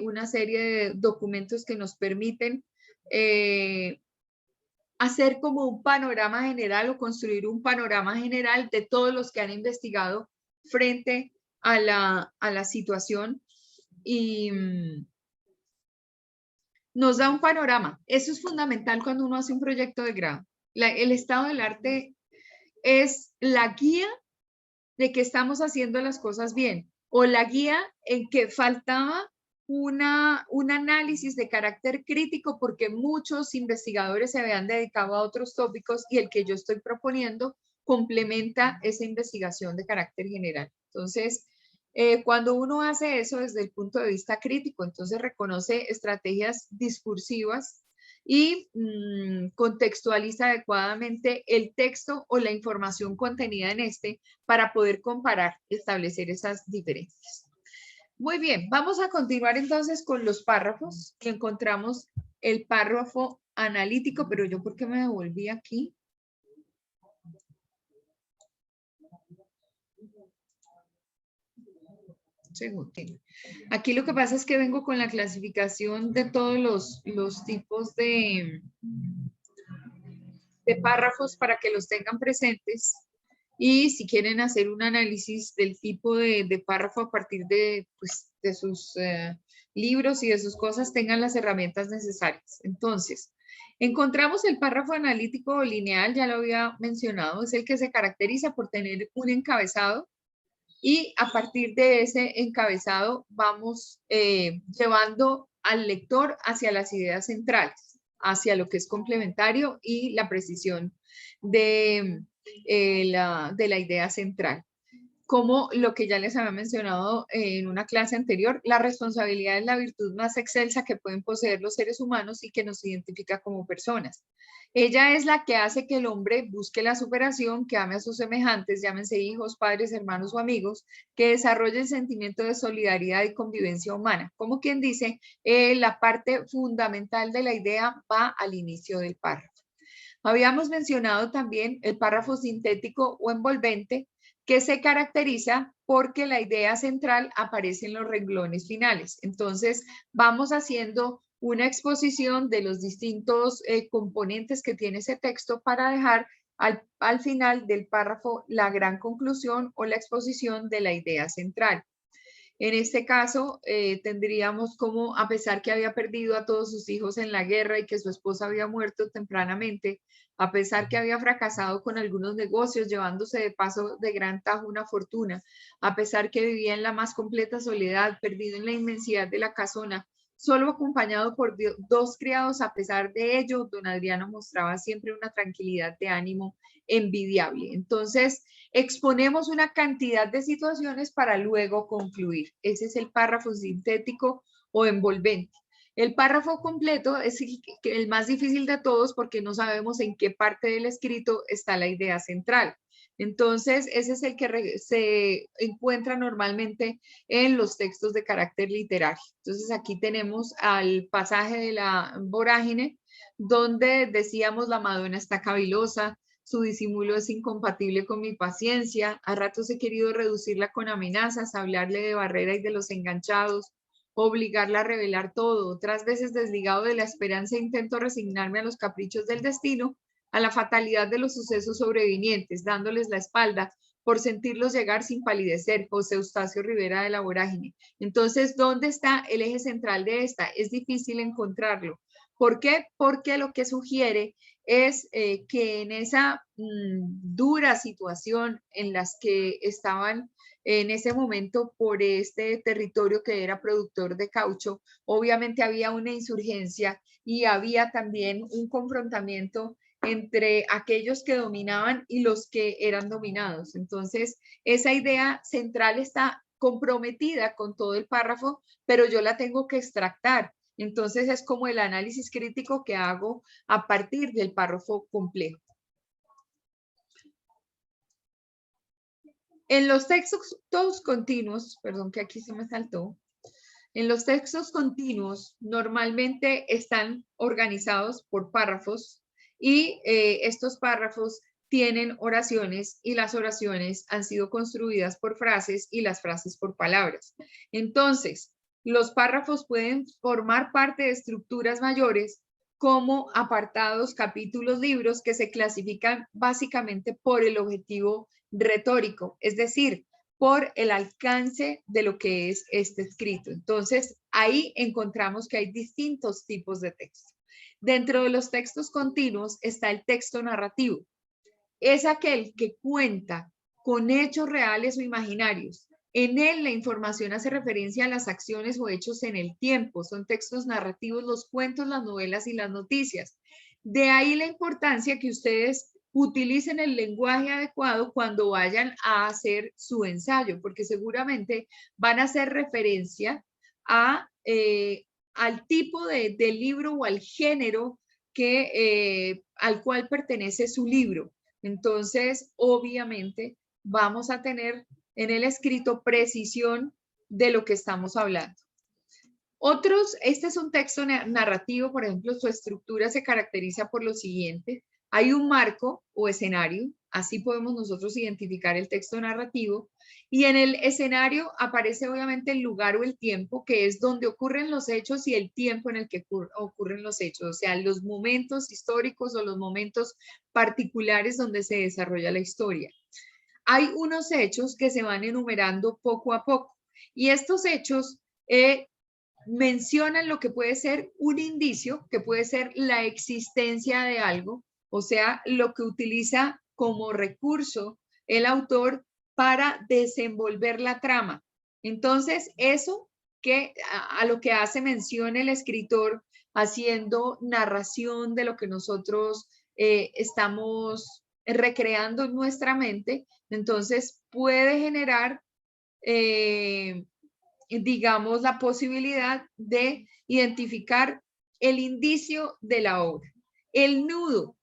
una serie de documentos que nos permiten hacer como un panorama general o construir un panorama general de todos los que han investigado frente a la situación, y nos da un panorama. Eso es fundamental cuando uno hace un proyecto de grado. El estado del arte es la guía de que estamos haciendo las cosas bien, o la guía en que faltaba un análisis de carácter crítico porque muchos investigadores se habían dedicado a otros tópicos y el que yo estoy proponiendo complementa esa investigación de carácter general. Entonces, cuando uno hace eso desde el punto de vista crítico, entonces reconoce estrategias discursivas y contextualiza adecuadamente el texto o la información contenida en este para poder comparar y establecer esas diferencias. Muy bien, vamos a continuar entonces con los párrafos. Que encontramos el párrafo analítico, pero yo ¿por qué me devolví aquí? Segundo. Aquí lo que pasa es que vengo con la clasificación de todos los tipos de párrafos para que los tengan presentes. Y si quieren hacer un análisis del tipo de párrafo a partir de, pues, de sus libros y de sus cosas, tengan las herramientas necesarias. Entonces, encontramos el párrafo analítico o lineal, ya lo había mencionado, es el que se caracteriza por tener un encabezado y a partir de ese encabezado vamos llevando al lector hacia las ideas centrales, hacia lo que es complementario y la precisión de la idea central. Como lo que ya les había mencionado en una clase anterior, la responsabilidad es la virtud más excelsa que pueden poseer los seres humanos y que nos identifica como personas. Ella es la que hace que el hombre busque la superación, que ame a sus semejantes, llámense hijos, padres, hermanos o amigos, que desarrolle el sentimiento de solidaridad y convivencia humana. Como quien dice, la parte fundamental de la idea va al inicio del párrafo. Habíamos mencionado también el párrafo sintético o envolvente, que se caracteriza porque la idea central aparece en los renglones finales. Entonces, vamos haciendo una exposición de los distintos componentes que tiene ese texto para dejar al final del párrafo la gran conclusión o la exposición de la idea central. En este caso, tendríamos como, a pesar que había perdido a todos sus hijos en la guerra y que su esposa había muerto tempranamente, a pesar que había fracasado con algunos negocios, llevándose de paso de gran tajo una fortuna, a pesar que vivía en la más completa soledad, perdido en la inmensidad de la casona, solo acompañado por dos criados, a pesar de ello, don Adriano mostraba siempre una tranquilidad de ánimo envidiable. Entonces, exponemos una cantidad de situaciones para luego concluir. Ese es el párrafo sintético o envolvente. El párrafo completo es el más difícil de todos porque no sabemos en qué parte del escrito está la idea central. Entonces, ese es el que se encuentra normalmente en los textos de carácter literario. Entonces, aquí tenemos al pasaje de la vorágine, donde decíamos la Madonna está cavilosa, su disimulo es incompatible con mi paciencia, a ratos he querido reducirla con amenazas, hablarle de Barrera y de los enganchados, obligarla a revelar todo, otras veces desligado de la esperanza intento resignarme a los caprichos del destino, a la fatalidad de los sucesos sobrevinientes, dándoles la espalda por sentirlos llegar sin palidecer. José Eustacio Rivera de la Vorágine. Entonces, ¿dónde está el eje central de esta? Es difícil encontrarlo. ¿Por qué? Porque lo que sugiere es que en esa dura situación en las que estaban en ese momento por este territorio que era productor de caucho, obviamente había una insurgencia y había también un confrontamiento entre aquellos que dominaban y los que eran dominados. Entonces, esa idea central está comprometida con todo el párrafo, pero yo la tengo que extractar. Entonces, es como el análisis crítico que hago a partir del párrafo complejo. En los textos continuos, perdón que aquí se me saltó, en los textos continuos normalmente están organizados por párrafos y estos párrafos tienen oraciones y las oraciones han sido construidas por frases y las frases por palabras. Entonces, los párrafos pueden formar parte de estructuras mayores como apartados, capítulos, libros que se clasifican básicamente por el objetivo retórico, es decir, por el alcance de lo que es este escrito. Entonces, ahí encontramos que hay distintos tipos de texto. Dentro de los textos continuos está el texto narrativo. Es aquel que cuenta con hechos reales o imaginarios. En él la información hace referencia a las acciones o hechos en el tiempo. Son textos narrativos, los cuentos, las novelas y las noticias. De ahí la importancia que ustedes utilicen el lenguaje adecuado cuando vayan a hacer su ensayo, porque seguramente van a hacer referencia a, al tipo de libro o al género al cual pertenece su libro. Entonces, obviamente, vamos a tener en el escrito precisión de lo que estamos hablando. Otros, este es un texto narrativo, por ejemplo, su estructura se caracteriza por lo siguiente. Hay un marco o escenario, así podemos nosotros identificar el texto narrativo, y en el escenario aparece obviamente el lugar o el tiempo, que es donde ocurren los hechos y el tiempo en el que ocurren los hechos, o sea, los momentos históricos o los momentos particulares donde se desarrolla la historia. Hay unos hechos que se van enumerando poco a poco, y estos hechos mencionan lo que puede ser un indicio, que puede ser la existencia de algo, o sea, lo que utiliza como recurso el autor para desenvolver la trama. Entonces, eso que a lo que hace mención el escritor haciendo narración de lo que nosotros estamos recreando en nuestra mente, entonces puede generar digamos, la posibilidad de identificar el indicio de la obra. El nudo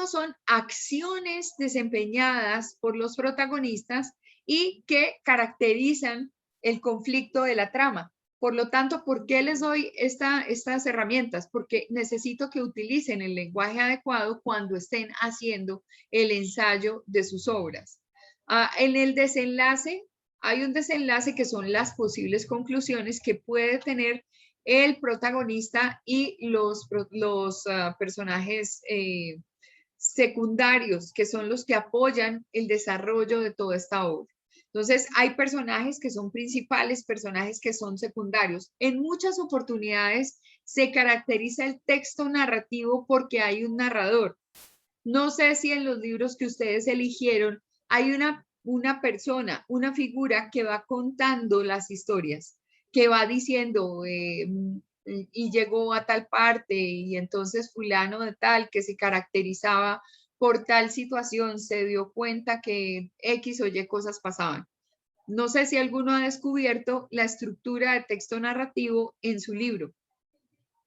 son acciones desempeñadas por los protagonistas y que caracterizan el conflicto de la trama. Por lo tanto, ¿por qué les doy estas herramientas? Porque necesito que utilicen el lenguaje adecuado cuando estén haciendo el ensayo de sus obras. En el desenlace, hay un desenlace que son las posibles conclusiones que puede tener el protagonista y los personajes secundarios, que son los que apoyan el desarrollo de toda esta obra. Entonces, hay personajes que son principales, personajes que son secundarios. En muchas oportunidades se caracteriza el texto narrativo porque hay un narrador. No sé si en los libros que ustedes eligieron hay una persona, una figura que va contando las historias, que va diciendo, y llegó a tal parte, y entonces fulano de tal, que se caracterizaba por tal situación, se dio cuenta que X o Y cosas pasaban. No sé si alguno ha descubierto la estructura de texto narrativo en su libro.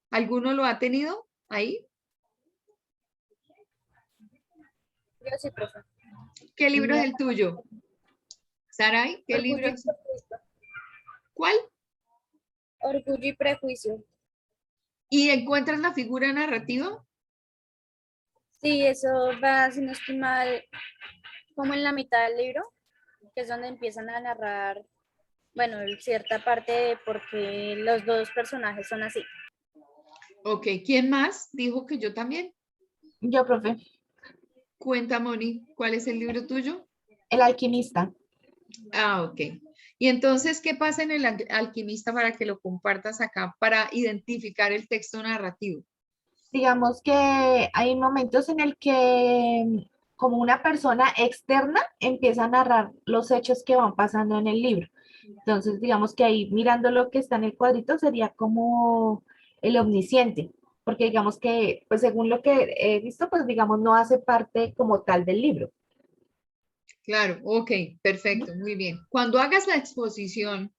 ¿Alguno lo ha tenido ahí? Yo sí, profe. ¿Qué libro es el tuyo? Saray, ¿qué libro es? ¿Cuál? Orgullo y Prejuicio. ¿Y encuentras la figura narrativa? Sí, eso va, si no estoy mal, como en la mitad del libro, que es donde empiezan a narrar, bueno, cierta parte de por qué los dos personajes son así. Ok, ¿quién más? Dijo que yo también. Yo, profe. Cuenta, Moni, ¿cuál es el libro tuyo? El alquimista. Ah, ok. Y entonces, ¿qué pasa en el alquimista para que lo compartas acá, para identificar el texto narrativo? Digamos que hay momentos en el que como una persona externa empieza a narrar los hechos que van pasando en el libro. Entonces, digamos que ahí mirando lo que está en el cuadrito sería como el omnisciente, porque digamos que, pues según lo que he visto, pues digamos no hace parte como tal del libro. Claro, ok, perfecto, muy bien. Cuando hagas la exposición,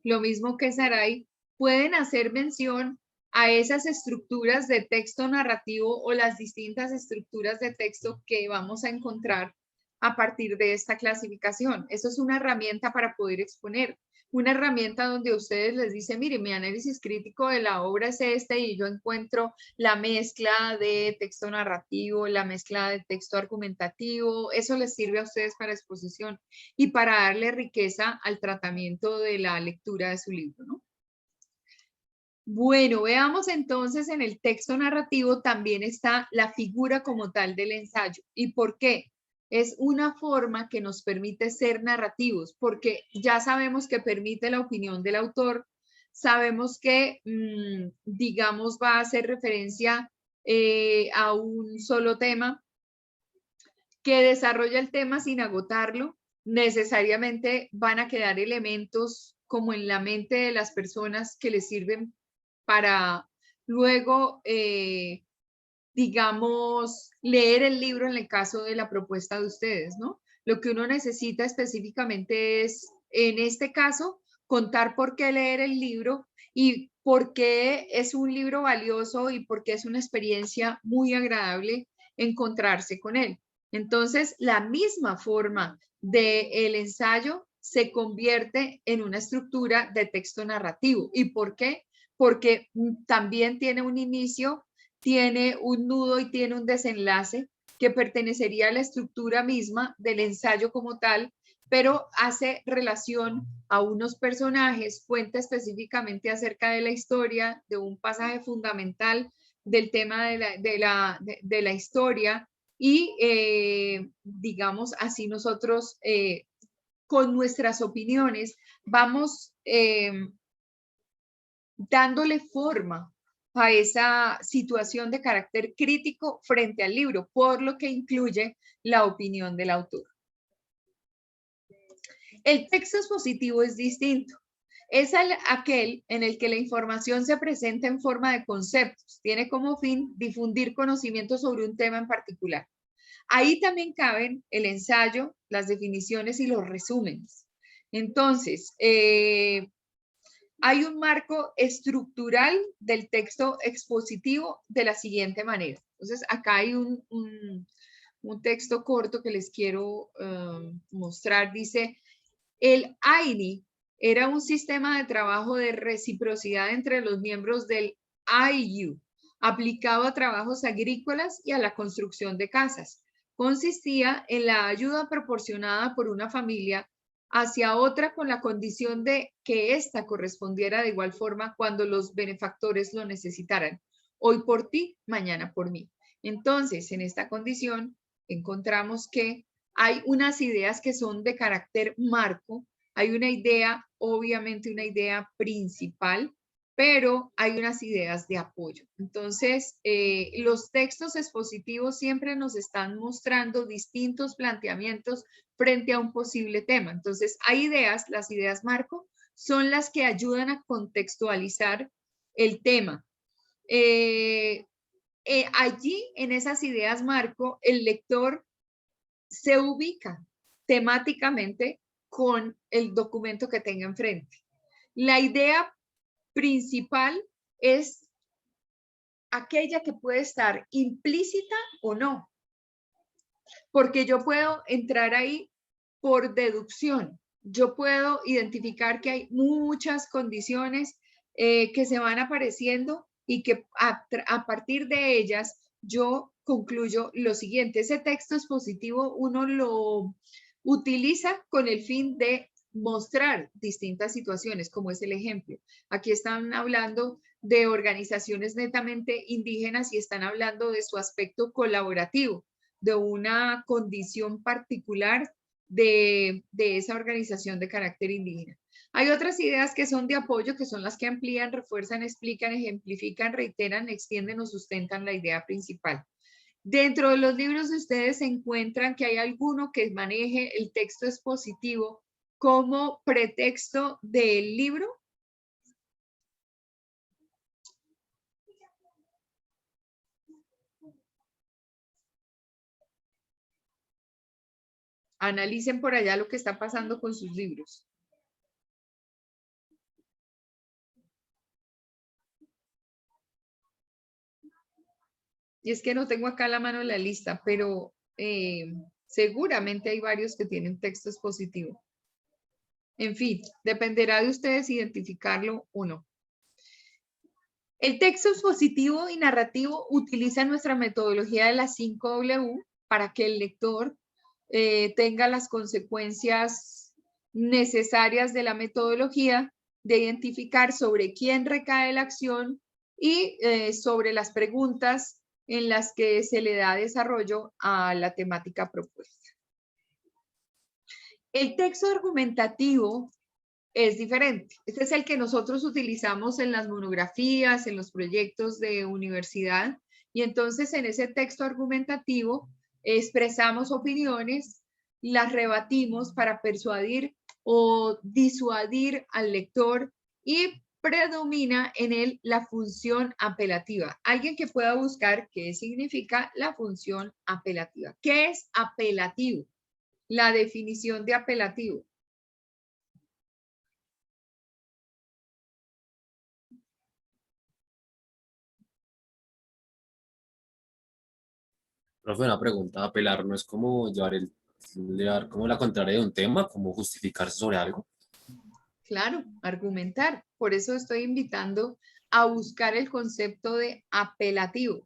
lo mismo que Saray, pueden hacer mención a esas estructuras de texto narrativo o las distintas estructuras de texto que vamos a encontrar a partir de esta clasificación. Eso es una herramienta para poder exponer, una herramienta donde a ustedes les dice, mire, mi análisis crítico de la obra es este y yo encuentro la mezcla de texto narrativo, la mezcla de texto argumentativo, eso les sirve a ustedes para exposición y para darle riqueza al tratamiento de la lectura de su libro, ¿no? Bueno, veamos entonces en el texto narrativo también está la figura como tal del ensayo. ¿Y por qué? Es una forma que nos permite ser narrativos, porque ya sabemos que permite la opinión del autor, sabemos que, digamos, va a hacer referencia a un solo tema, que desarrolla el tema sin agotarlo. Necesariamente van a quedar elementos como en la mente de las personas que les sirven para luego, digamos, leer el libro en el caso de la propuesta de ustedes, ¿no? Lo que uno necesita específicamente es, en este caso, contar por qué leer el libro y por qué es un libro valioso y por qué es una experiencia muy agradable encontrarse con él. Entonces, la misma forma del ensayo se convierte en una estructura de texto narrativo. ¿Y por qué? Porque también tiene un inicio, tiene un nudo y tiene un desenlace, que pertenecería a la estructura misma del ensayo como tal, pero hace relación a unos personajes, cuenta específicamente acerca de la historia, de un pasaje fundamental del tema de la historia y, digamos, así nosotros con nuestras opiniones vamos dándole forma a esa situación de carácter crítico frente al libro, por lo que incluye la opinión del autor. El texto expositivo es distinto. Es aquel en el que la información se presenta en forma de conceptos. Tiene como fin difundir conocimiento sobre un tema en particular. Ahí también caben el ensayo, las definiciones y los resúmenes. Entonces, hay un marco estructural del texto expositivo de la siguiente manera. Entonces, acá hay un texto corto que les quiero mostrar. Dice, el AINI era un sistema de trabajo de reciprocidad entre los miembros del IU, aplicado a trabajos agrícolas y a la construcción de casas. Consistía en la ayuda proporcionada por una familia hacia otra con la condición de que ésta correspondiera de igual forma cuando los benefactores lo necesitaran. Hoy por ti, mañana por mí. Entonces, en esta condición, encontramos que hay unas ideas que son de carácter marco, hay una idea, obviamente una idea principal, pero hay unas ideas de apoyo. Entonces, los textos expositivos siempre nos están mostrando distintos planteamientos frente a un posible tema. Entonces, hay ideas, las ideas marco, son las que ayudan a contextualizar el tema. Allí, en esas ideas marco, el lector se ubica temáticamente con el documento que tenga enfrente. La idea principal es aquella que puede estar implícita o no, porque yo puedo entrar ahí por deducción. Yo puedo identificar que hay muchas condiciones que se van apareciendo y que a partir de ellas yo concluyo lo siguiente. Ese texto expositivo uno lo utiliza con el fin de mostrar distintas situaciones, como es el ejemplo. Aquí están hablando de organizaciones netamente indígenas y están hablando de su aspecto colaborativo, de una condición particular de esa organización de carácter indígena. Hay otras ideas que son de apoyo, que son las que amplían, refuerzan, explican, ejemplifican, reiteran, extienden o sustentan la idea principal. Dentro de los libros de ustedes se encuentran que hay alguno que maneje el texto expositivo como pretexto del libro. Analicen por allá lo que está pasando con sus libros. Y es que no tengo acá a la mano la lista, pero seguramente hay varios que tienen texto expositivo. En fin, dependerá de ustedes identificarlo o no. El texto expositivo y narrativo utiliza nuestra metodología de las 5W para que el lector tenga las consecuencias necesarias de la metodología, de identificar sobre quién recae la acción y sobre las preguntas en las que se le da desarrollo a la temática propuesta. El texto argumentativo es diferente. Este es el que nosotros utilizamos en las monografías, en los proyectos de universidad, y entonces en ese texto argumentativo expresamos opiniones, las rebatimos para persuadir o disuadir al lector y predomina en él la función apelativa. Alguien que pueda buscar qué significa la función apelativa. ¿Qué es apelativo? La definición de apelativo. Profe, una pregunta, apelar no es como llevar como la contraria de un tema, como justificarse sobre algo. Claro, argumentar. Por eso estoy invitando a buscar el concepto de apelativo.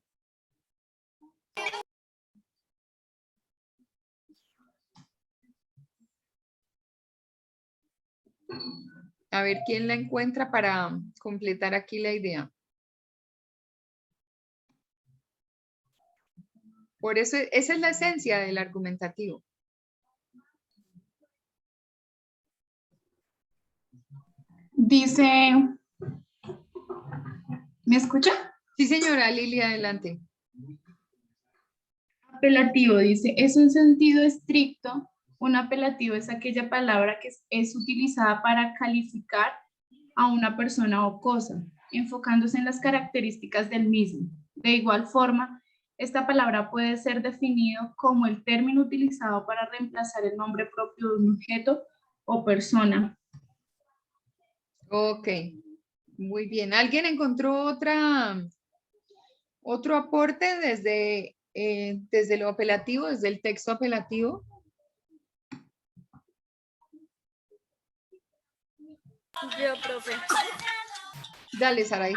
A ver quién la encuentra para completar aquí la idea. Por eso, esa es la esencia del argumentativo. Dice, ¿me escucha? Sí, señora Lili, adelante. Apelativo, dice, es un sentido estricto. Un apelativo es aquella palabra que es utilizada para calificar a una persona o cosa, enfocándose en las características del mismo. De igual forma, esta palabra puede ser definido como el término utilizado para reemplazar el nombre propio de un objeto o persona. Ok, muy bien. ¿Alguien encontró otro aporte desde lo apelativo, desde el texto apelativo? Yo, profe. Dale, Saray.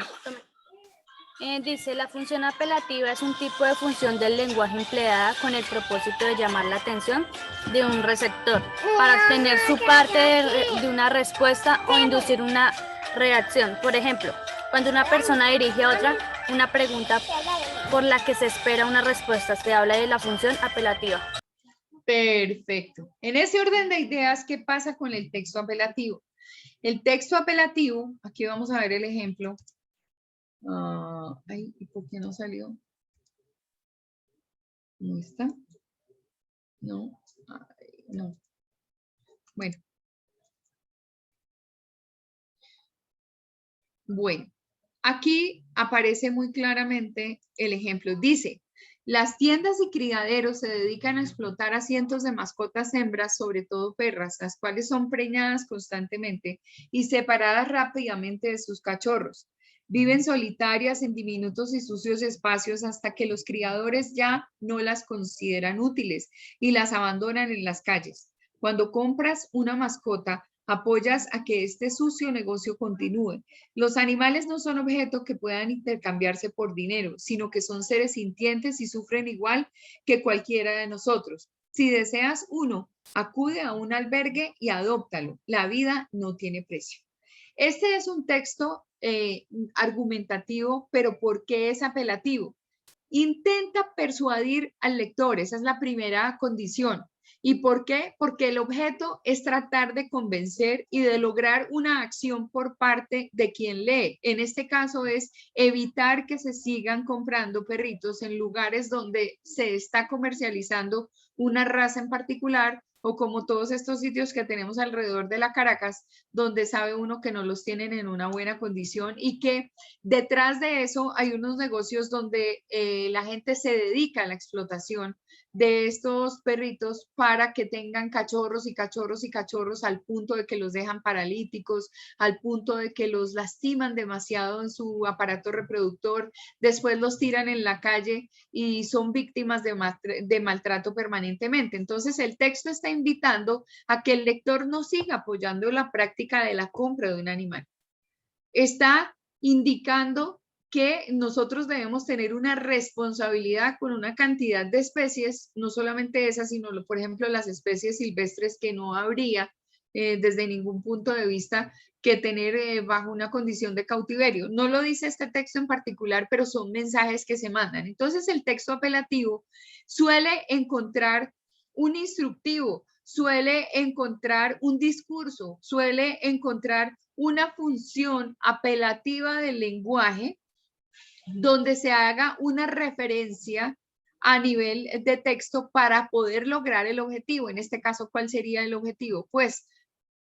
Dice, la función apelativa es un tipo de función del lenguaje empleada con el propósito de llamar la atención de un receptor para obtener su parte de una respuesta o inducir una reacción. Por ejemplo, cuando una persona dirige a otra una pregunta por la que se espera una respuesta, se habla de la función apelativa. Perfecto. En ese orden de ideas, ¿qué pasa con el texto apelativo? El texto apelativo, aquí vamos a ver el ejemplo. Ay, ¿y por qué no salió? ¿No está? No. Ay, no. Bueno. Bueno, aquí aparece muy claramente el ejemplo. Dice, las tiendas y criaderos se dedican a explotar a cientos de mascotas hembras, sobre todo perras, las cuales son preñadas constantemente y separadas rápidamente de sus cachorros. Viven solitarias en diminutos y sucios espacios hasta que los criadores ya no las consideran útiles y las abandonan en las calles. Cuando compras una mascota, apoyas a que este sucio negocio continúe. Los animales no son objetos que puedan intercambiarse por dinero, sino que son seres sintientes y sufren igual que cualquiera de nosotros. Si deseas uno, acude a un albergue y adóptalo. La vida no tiene precio. Este es un texto argumentativo, pero ¿por qué es apelativo? Intenta persuadir al lector, esa es la primera condición. ¿Y por qué? Porque el objeto es tratar de convencer y de lograr una acción por parte de quien lee. En este caso es evitar que se sigan comprando perritos en lugares donde se está comercializando una raza en particular, o como todos estos sitios que tenemos alrededor de la Caracas, donde sabe uno que no los tienen en una buena condición y que detrás de eso hay unos negocios donde la gente se dedica a la explotación de estos perritos para que tengan cachorros y cachorros y cachorros al punto de que los dejan paralíticos, al punto de que los lastiman demasiado en su aparato reproductor, después los tiran en la calle y son víctimas de maltrato permanentemente. Entonces el texto está invitando a que el lector no siga apoyando la práctica de la compra de un animal. Está indicando que nosotros debemos tener una responsabilidad con una cantidad de especies, no solamente esas, sino, por ejemplo, las especies silvestres que no habría desde ningún punto de vista que tener bajo una condición de cautiverio. No lo dice este texto en particular, pero son mensajes que se mandan. Entonces, el texto apelativo suele encontrar un instructivo, suele encontrar un discurso, suele encontrar una función apelativa del lenguaje donde se haga una referencia a nivel de texto para poder lograr el objetivo. En este caso, ¿cuál sería el objetivo? Pues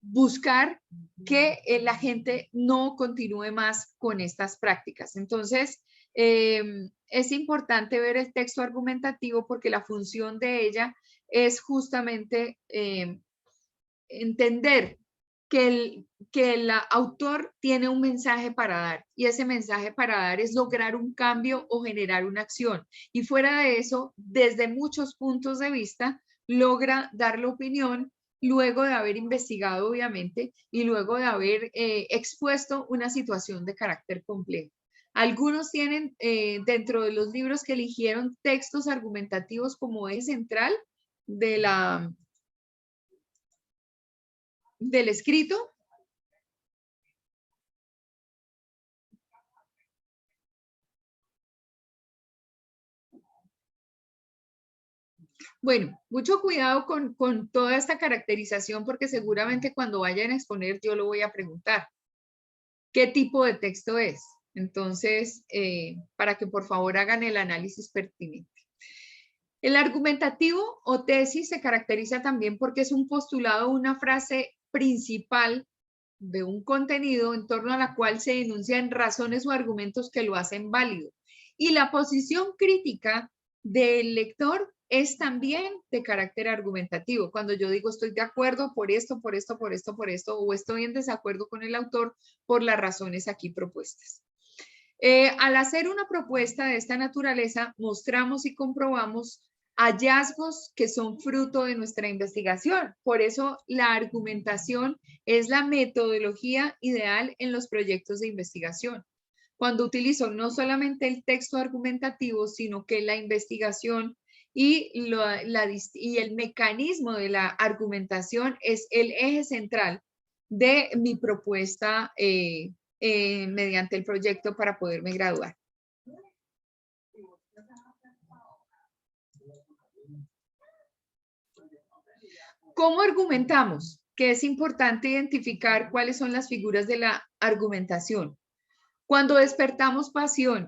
buscar que la gente no continúe más con estas prácticas. Entonces, es importante ver el texto argumentativo porque la función de ella es justamente entender que el autor tiene un mensaje para dar y ese mensaje para dar es lograr un cambio o generar una acción. Y fuera de eso, desde muchos puntos de vista, logra dar la opinión luego de haber investigado, obviamente, y luego de haber expuesto una situación de carácter complejo. Algunos tienen dentro de los libros que eligieron textos argumentativos como eje central del escrito, Bueno, mucho cuidado con toda esta caracterización porque seguramente cuando vayan a exponer yo lo voy a preguntar. ¿Qué tipo de texto es? Entonces, para que por favor hagan el análisis pertinente. El argumentativo o tesis se caracteriza también porque es un postulado, una frase principal de un contenido en torno a la cual se enuncian razones o argumentos que lo hacen válido. Y la posición crítica del lector es también de carácter argumentativo. Cuando yo digo estoy de acuerdo por esto, por esto, por esto, por esto, o estoy en desacuerdo con el autor por las razones aquí propuestas. Al hacer una propuesta de esta naturaleza, mostramos y comprobamos hallazgos que son fruto de nuestra investigación. Por eso la argumentación es la metodología ideal en los proyectos de investigación. Cuando utilizo no solamente el texto argumentativo, sino que la investigación y el mecanismo de la argumentación es el eje central de mi propuesta mediante el proyecto para poderme graduar. ¿Cómo argumentamos? Que es importante identificar cuáles son las figuras de la argumentación. Cuando despertamos pasión,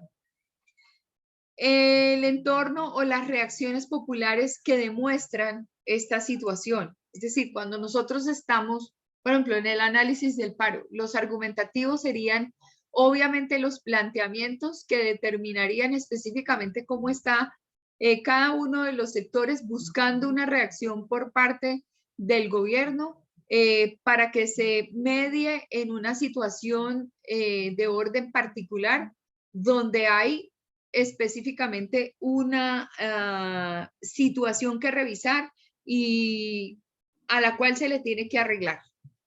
el entorno o las reacciones populares que demuestran esta situación. Es decir, cuando nosotros estamos, por ejemplo, en el análisis del paro, los argumentativos serían obviamente los planteamientos que determinarían específicamente cómo está cada uno de los sectores buscando una reacción por parte del gobierno para que se medie en una situación de orden particular donde hay específicamente una situación que revisar y a la cual se le tiene que arreglar.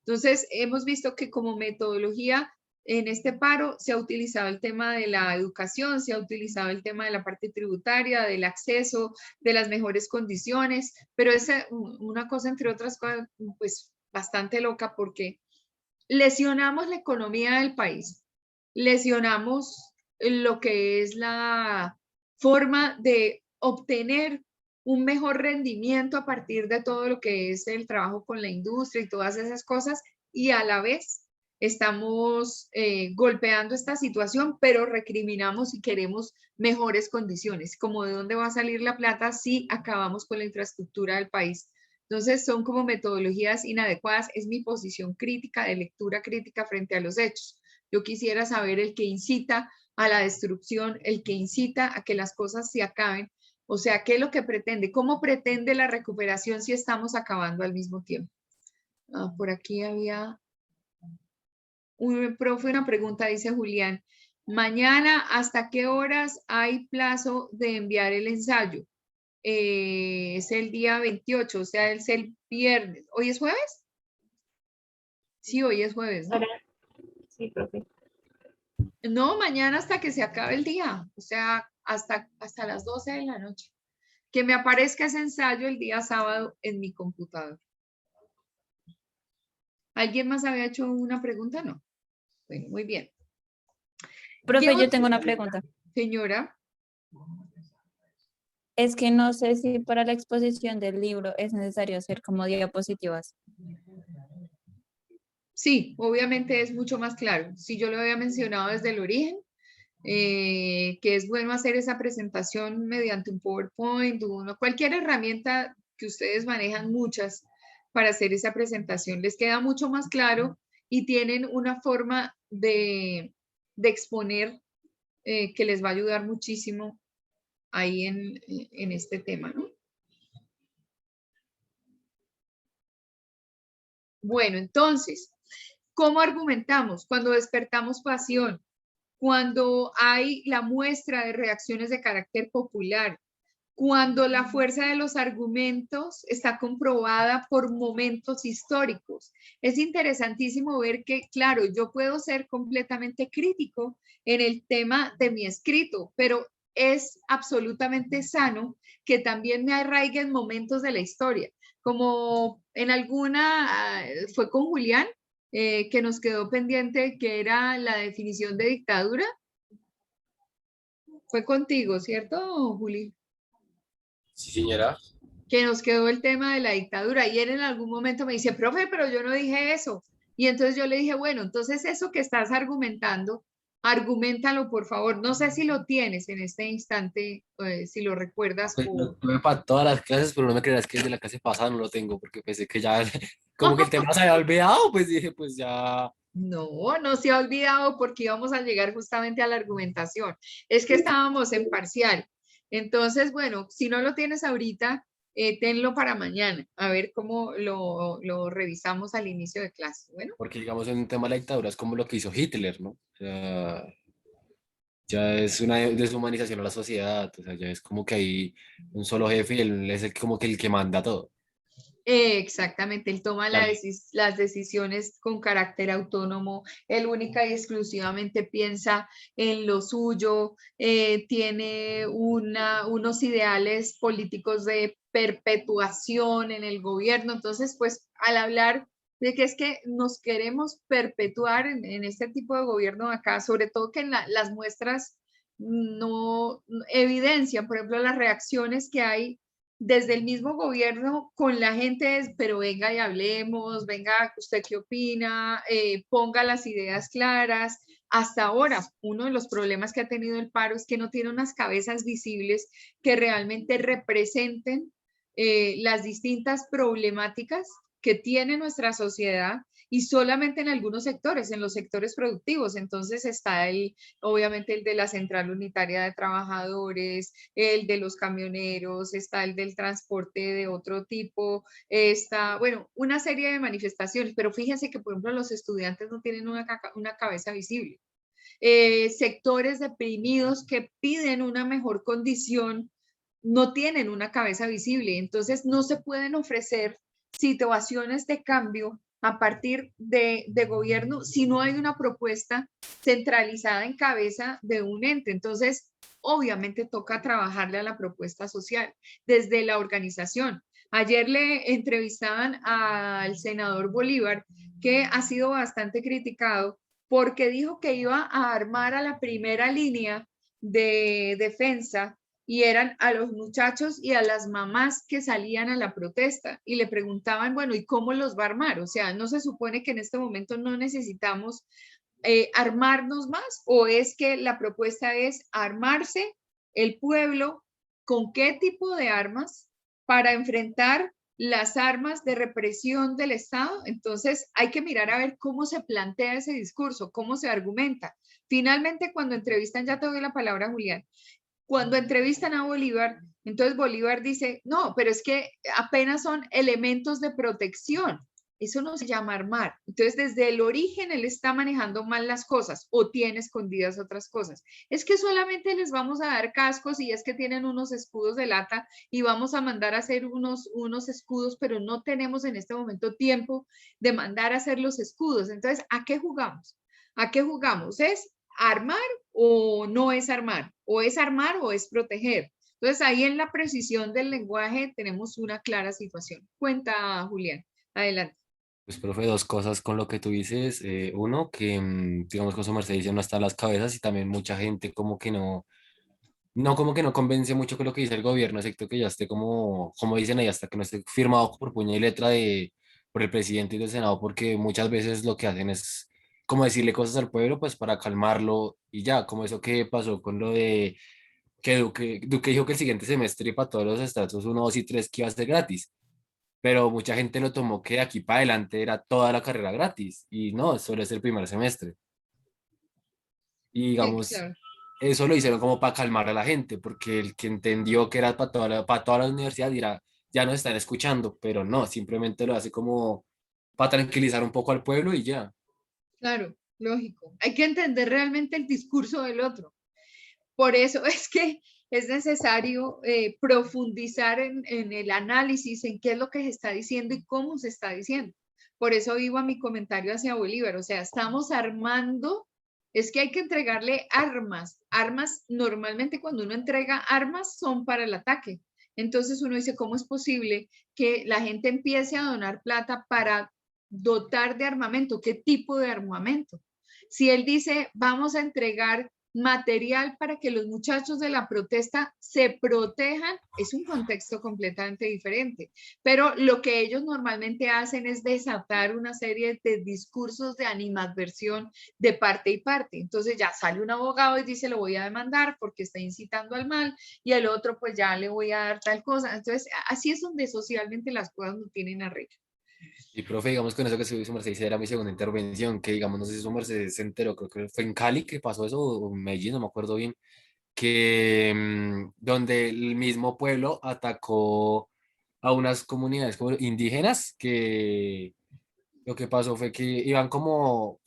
Entonces, hemos visto que como metodología en este paro se ha utilizado el tema de la educación, se ha utilizado el tema de la parte tributaria, del acceso, de las mejores condiciones, pero es una cosa, entre otras cosas, pues bastante loca porque lesionamos la economía del país, lesionamos lo que es la forma de obtener un mejor rendimiento a partir de todo lo que es el trabajo con la industria y todas esas cosas, y a la vez estamos golpeando esta situación, pero recriminamos y queremos mejores condiciones. Como de dónde va a salir la plata si acabamos con la infraestructura del país. Entonces son como metodologías inadecuadas. Es mi posición crítica, de lectura crítica frente a los hechos. Yo quisiera saber el que incita a la destrucción, el que incita a que las cosas se acaben. O sea, ¿qué es lo que pretende? ¿Cómo pretende la recuperación si estamos acabando al mismo tiempo? Por aquí había profe, una pregunta, dice Julián. Mañana, ¿hasta qué horas hay plazo de enviar el ensayo? Es el día 28, o sea, es el viernes. ¿Hoy es jueves? Sí, hoy es jueves, ¿no? Sí, profe. No, mañana hasta que se acabe el día, o sea, hasta las 12 de la noche. Que me aparezca ese ensayo el día sábado en mi computador. ¿Alguien más había hecho una pregunta? No. Bueno, muy bien. Profe, yo tengo una pregunta. Señora. Es que no sé si para la exposición del libro es necesario hacer como diapositivas. Sí, obviamente es mucho más claro. Si yo lo había mencionado desde el origen, que es bueno hacer esa presentación mediante un PowerPoint, cualquier herramienta que ustedes manejan, muchas, para hacer esa presentación. Les queda mucho más claro y tienen una forma de exponer que les va a ayudar muchísimo ahí en este tema, ¿no? Bueno, entonces, ¿cómo argumentamos? Cuando despertamos pasión, cuando hay la muestra de reacciones de carácter popular, cuando la fuerza de los argumentos está comprobada por momentos históricos. Es interesantísimo ver que, claro, yo puedo ser completamente crítico en el tema de mi escrito, pero es absolutamente sano que también me arraigue en momentos de la historia, como en alguna, fue con Julián, que nos quedó pendiente, que era la definición de dictadura. Fue contigo, ¿cierto, Juli? Sí, señora. que nos quedó el tema de la dictadura. Y él en algún momento me dice, profe, pero yo no dije eso. Y entonces yo le dije, bueno, entonces eso que estás argumentando, argumentalo, por favor. No sé si lo tienes en este instante, si lo recuerdas. Pues O... lo tuve para todas las clases, pero no me creas que desde la clase pasada no lo tengo, porque pensé que ya, como que el tema se había olvidado, pues dije, pues ya. No, no se ha olvidado porque íbamos a llegar justamente a la argumentación. Es que estábamos en parcial. Entonces, bueno, si no lo tienes ahorita, tenlo para mañana, a ver cómo lo revisamos al inicio de clase. Bueno, Porque digamos en un tema de la dictadura es como lo que hizo Hitler, ¿no? O sea, ya es una deshumanización a la sociedad, o sea, ya es como que hay un solo jefe y él es como que el que manda todo. exactamente, él toma Dale. las decisiones con carácter autónomo, él única y exclusivamente piensa en lo suyo, tiene unos ideales políticos de perpetuación en el gobierno, entonces pues al hablar de que es que nos queremos perpetuar en este tipo de gobierno acá, sobre todo que en las muestras no evidencian, por ejemplo, las reacciones que hay desde el mismo gobierno con la gente es, pero venga y hablemos, venga, ¿usted qué opina? Ponga las ideas claras. Hasta ahora, uno de los problemas que ha tenido el paro es que no tiene unas cabezas visibles que realmente representen las distintas problemáticas que tiene nuestra sociedad y solamente en algunos sectores, en los sectores productivos. Entonces está obviamente el de la Central Unitaria de Trabajadores, el de los camioneros, está el del transporte de otro tipo, está, bueno, una serie de manifestaciones, pero fíjense que, por ejemplo, los estudiantes no tienen una cabeza visible. Sectores deprimidos que piden una mejor condición no tienen una cabeza visible, entonces no se pueden ofrecer situaciones de cambio a partir de gobierno si no hay una propuesta centralizada en cabeza de un ente. Entonces, obviamente toca trabajarle a la propuesta social desde la organización. Ayer le entrevistaban al senador Bolívar, que ha sido bastante criticado porque dijo que iba a armar a la primera línea de defensa y eran a los muchachos y a las mamás que salían a la protesta y le preguntaban, bueno, ¿y cómo los va a armar? O sea, ¿no se supone que en este momento no necesitamos armarnos más o es que la propuesta es armarse el pueblo con qué tipo de armas para enfrentar las armas de represión del Estado? Entonces hay que mirar a ver cómo se plantea ese discurso, cómo se argumenta. Finalmente, cuando entrevistan, ya te doy la palabra, Julián, cuando entrevistan a Bolívar, entonces Bolívar dice, no, pero es que apenas son elementos de protección. Eso no se llama armar. Entonces, desde el origen él está manejando mal las cosas o tiene escondidas otras cosas. Es que solamente les vamos a dar cascos y es que tienen unos escudos de lata y vamos a mandar a hacer unos escudos, pero no tenemos en este momento tiempo de mandar a hacer los escudos. Entonces, ¿a qué jugamos? ¿A qué jugamos? ¿Es armar o no es armar? ¿O es armar o es proteger? Entonces, ahí en la precisión del lenguaje tenemos una clara situación. Cuenta, Julián. Adelante. Pues, profe, dos cosas con lo que tú dices. Uno, que digamos que su merced dice no está en las cabezas y también mucha gente como que no como que no convence mucho con lo que dice el gobierno, excepto que ya esté como dicen ahí, hasta que no esté firmado por puño y letra por el presidente y del Senado, porque muchas veces lo que hacen es como decirle cosas al pueblo, pues para calmarlo y ya, como eso que pasó con lo de que Duque dijo que el siguiente semestre para todos los estratos 1, 2 y 3 que iba a ser gratis, pero mucha gente lo tomó que de aquí para adelante era toda la carrera gratis y no, solo es el primer semestre. Y Sí, digamos, claro. eso lo hicieron como para calmar a la gente, porque el que entendió que era para toda la universidad dirá, ya nos están escuchando, pero no, simplemente lo hace como para tranquilizar un poco al pueblo y ya. Claro, lógico. Hay que entender realmente el discurso del otro. Por eso es que es necesario profundizar en el análisis, en qué es lo que se está diciendo y cómo se está diciendo. Por eso iba mi comentario hacia Bolívar. O sea, estamos armando, es que hay que entregarle armas. Armas, normalmente cuando uno entrega armas son para el ataque. Entonces uno dice, ¿cómo es posible que la gente empiece a donar plata para dotar de armamento? ¿Qué tipo de armamento? Si él dice, vamos a entregar material para que los muchachos de la protesta se protejan, es un contexto completamente diferente. Pero lo que ellos normalmente hacen es desatar una serie de discursos de animadversión de parte y parte. Entonces ya sale un abogado y dice, lo voy a demandar porque está incitando al mal, y el otro pues ya le voy a dar tal cosa. Entonces así es donde socialmente las cosas no tienen arreglo. Y profe, digamos con eso que su merced dice, era mi segunda intervención, que digamos, no sé si su merced se enteró, creo que fue en Cali que pasó eso, o en Medellín, no me acuerdo bien, que donde el mismo pueblo atacó a unas comunidades como indígenas, que lo que pasó fue que iban como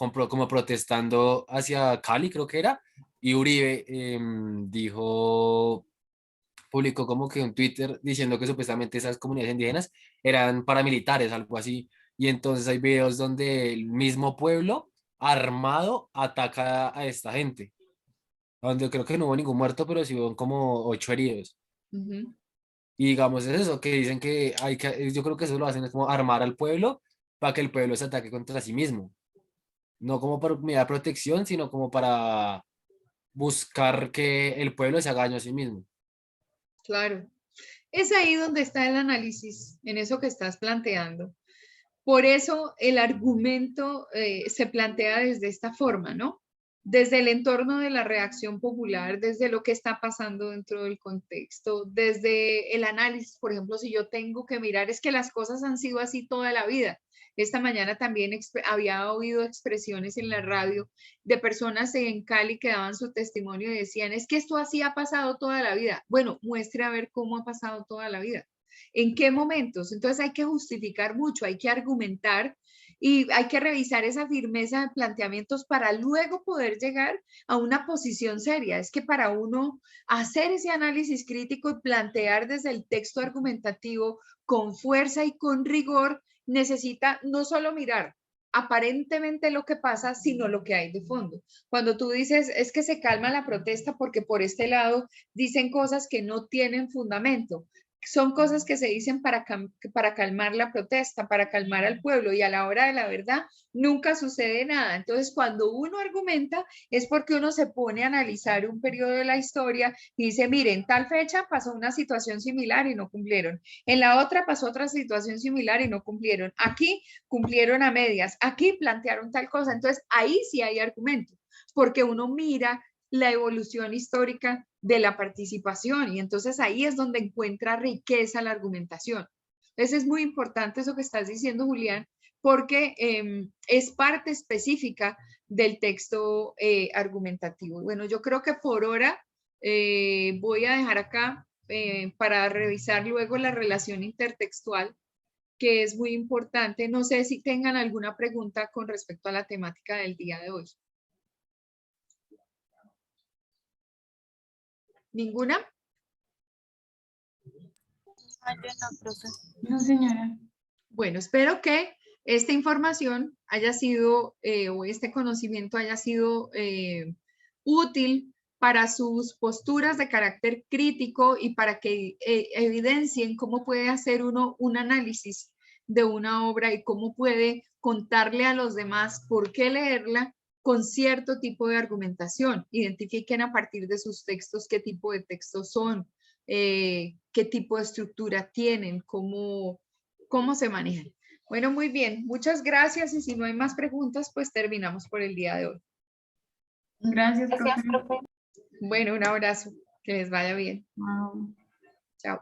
protestando hacia Cali, creo que era, y Uribe publicó como que un Twitter diciendo que supuestamente esas comunidades indígenas eran paramilitares, algo así. Y entonces hay videos donde el mismo pueblo armado ataca a esta gente, donde creo que no hubo ningún muerto, pero sí hubo como 8 heridos. Y digamos, es eso, que dicen que yo creo que eso lo hacen es como armar al pueblo para que el pueblo se ataque contra sí mismo. No como por medida protección, sino como para buscar que el pueblo se haga daño a sí mismo. Claro. Es ahí donde está el análisis, en eso que estás planteando. Por eso el argumento se plantea desde esta forma, ¿no? Desde el entorno de la reacción popular, desde lo que está pasando dentro del contexto, desde el análisis, por ejemplo, si yo tengo que mirar, es que las cosas han sido así toda la vida. Esta mañana también había oído expresiones en la radio de personas en Cali que daban su testimonio y decían, es que esto así ha pasado toda la vida. Bueno, muestre a ver cómo ha pasado toda la vida. ¿En qué momentos? Entonces hay que justificar mucho, hay que argumentar y hay que revisar esa firmeza de planteamientos para luego poder llegar a una posición seria. Es que para uno hacer ese análisis crítico y plantear desde el texto argumentativo con fuerza y con rigor, necesita no solo mirar aparentemente lo que pasa, sino lo que hay de fondo. Cuando tú dices, es que se calma la protesta porque por este lado dicen cosas que no tienen fundamento. Son cosas que se dicen para calmar la protesta, para calmar al pueblo, y a la hora de la verdad nunca sucede nada. Entonces, cuando uno argumenta es porque uno se pone a analizar un periodo de la historia y dice, miren, tal fecha pasó una situación similar y no cumplieron. En la otra pasó otra situación similar y no cumplieron. Aquí cumplieron a medias. Aquí plantearon tal cosa. Entonces, ahí sí hay argumento, porque uno mira la evolución histórica de la participación y entonces ahí es donde encuentra riqueza la argumentación. Entonces es muy importante eso que estás diciendo, Julián, porque es parte específica del texto argumentativo. Bueno, yo creo que por ahora voy a dejar acá para revisar luego la relación intertextual, que es muy importante. No sé si tengan alguna pregunta con respecto a la temática del día de hoy. ¿Ninguna? No, señora. Bueno, espero que esta información haya sido, o este conocimiento haya sido útil para sus posturas de carácter crítico y para que evidencien cómo puede hacer uno un análisis de una obra y cómo puede contarle a los demás por qué leerla con cierto tipo de argumentación. Identifiquen a partir de sus textos qué tipo de textos son, qué tipo de estructura tienen, cómo se manejan. Bueno, muy bien. Muchas gracias y si no hay más preguntas, pues terminamos por el día de hoy. Gracias, Gracias, profe. profe. Bueno, un abrazo. Que les vaya bien. Wow. Chao.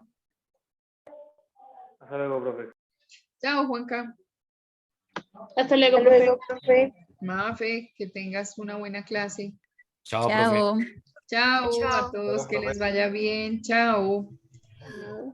Hasta luego, profe. Chao, Juanca. Hasta luego, profe. Mafe, que tengas una buena clase. Chao, profe. Chao. Chao Chao. a todos, Chao, que profe. les vaya bien. Chao. Chao.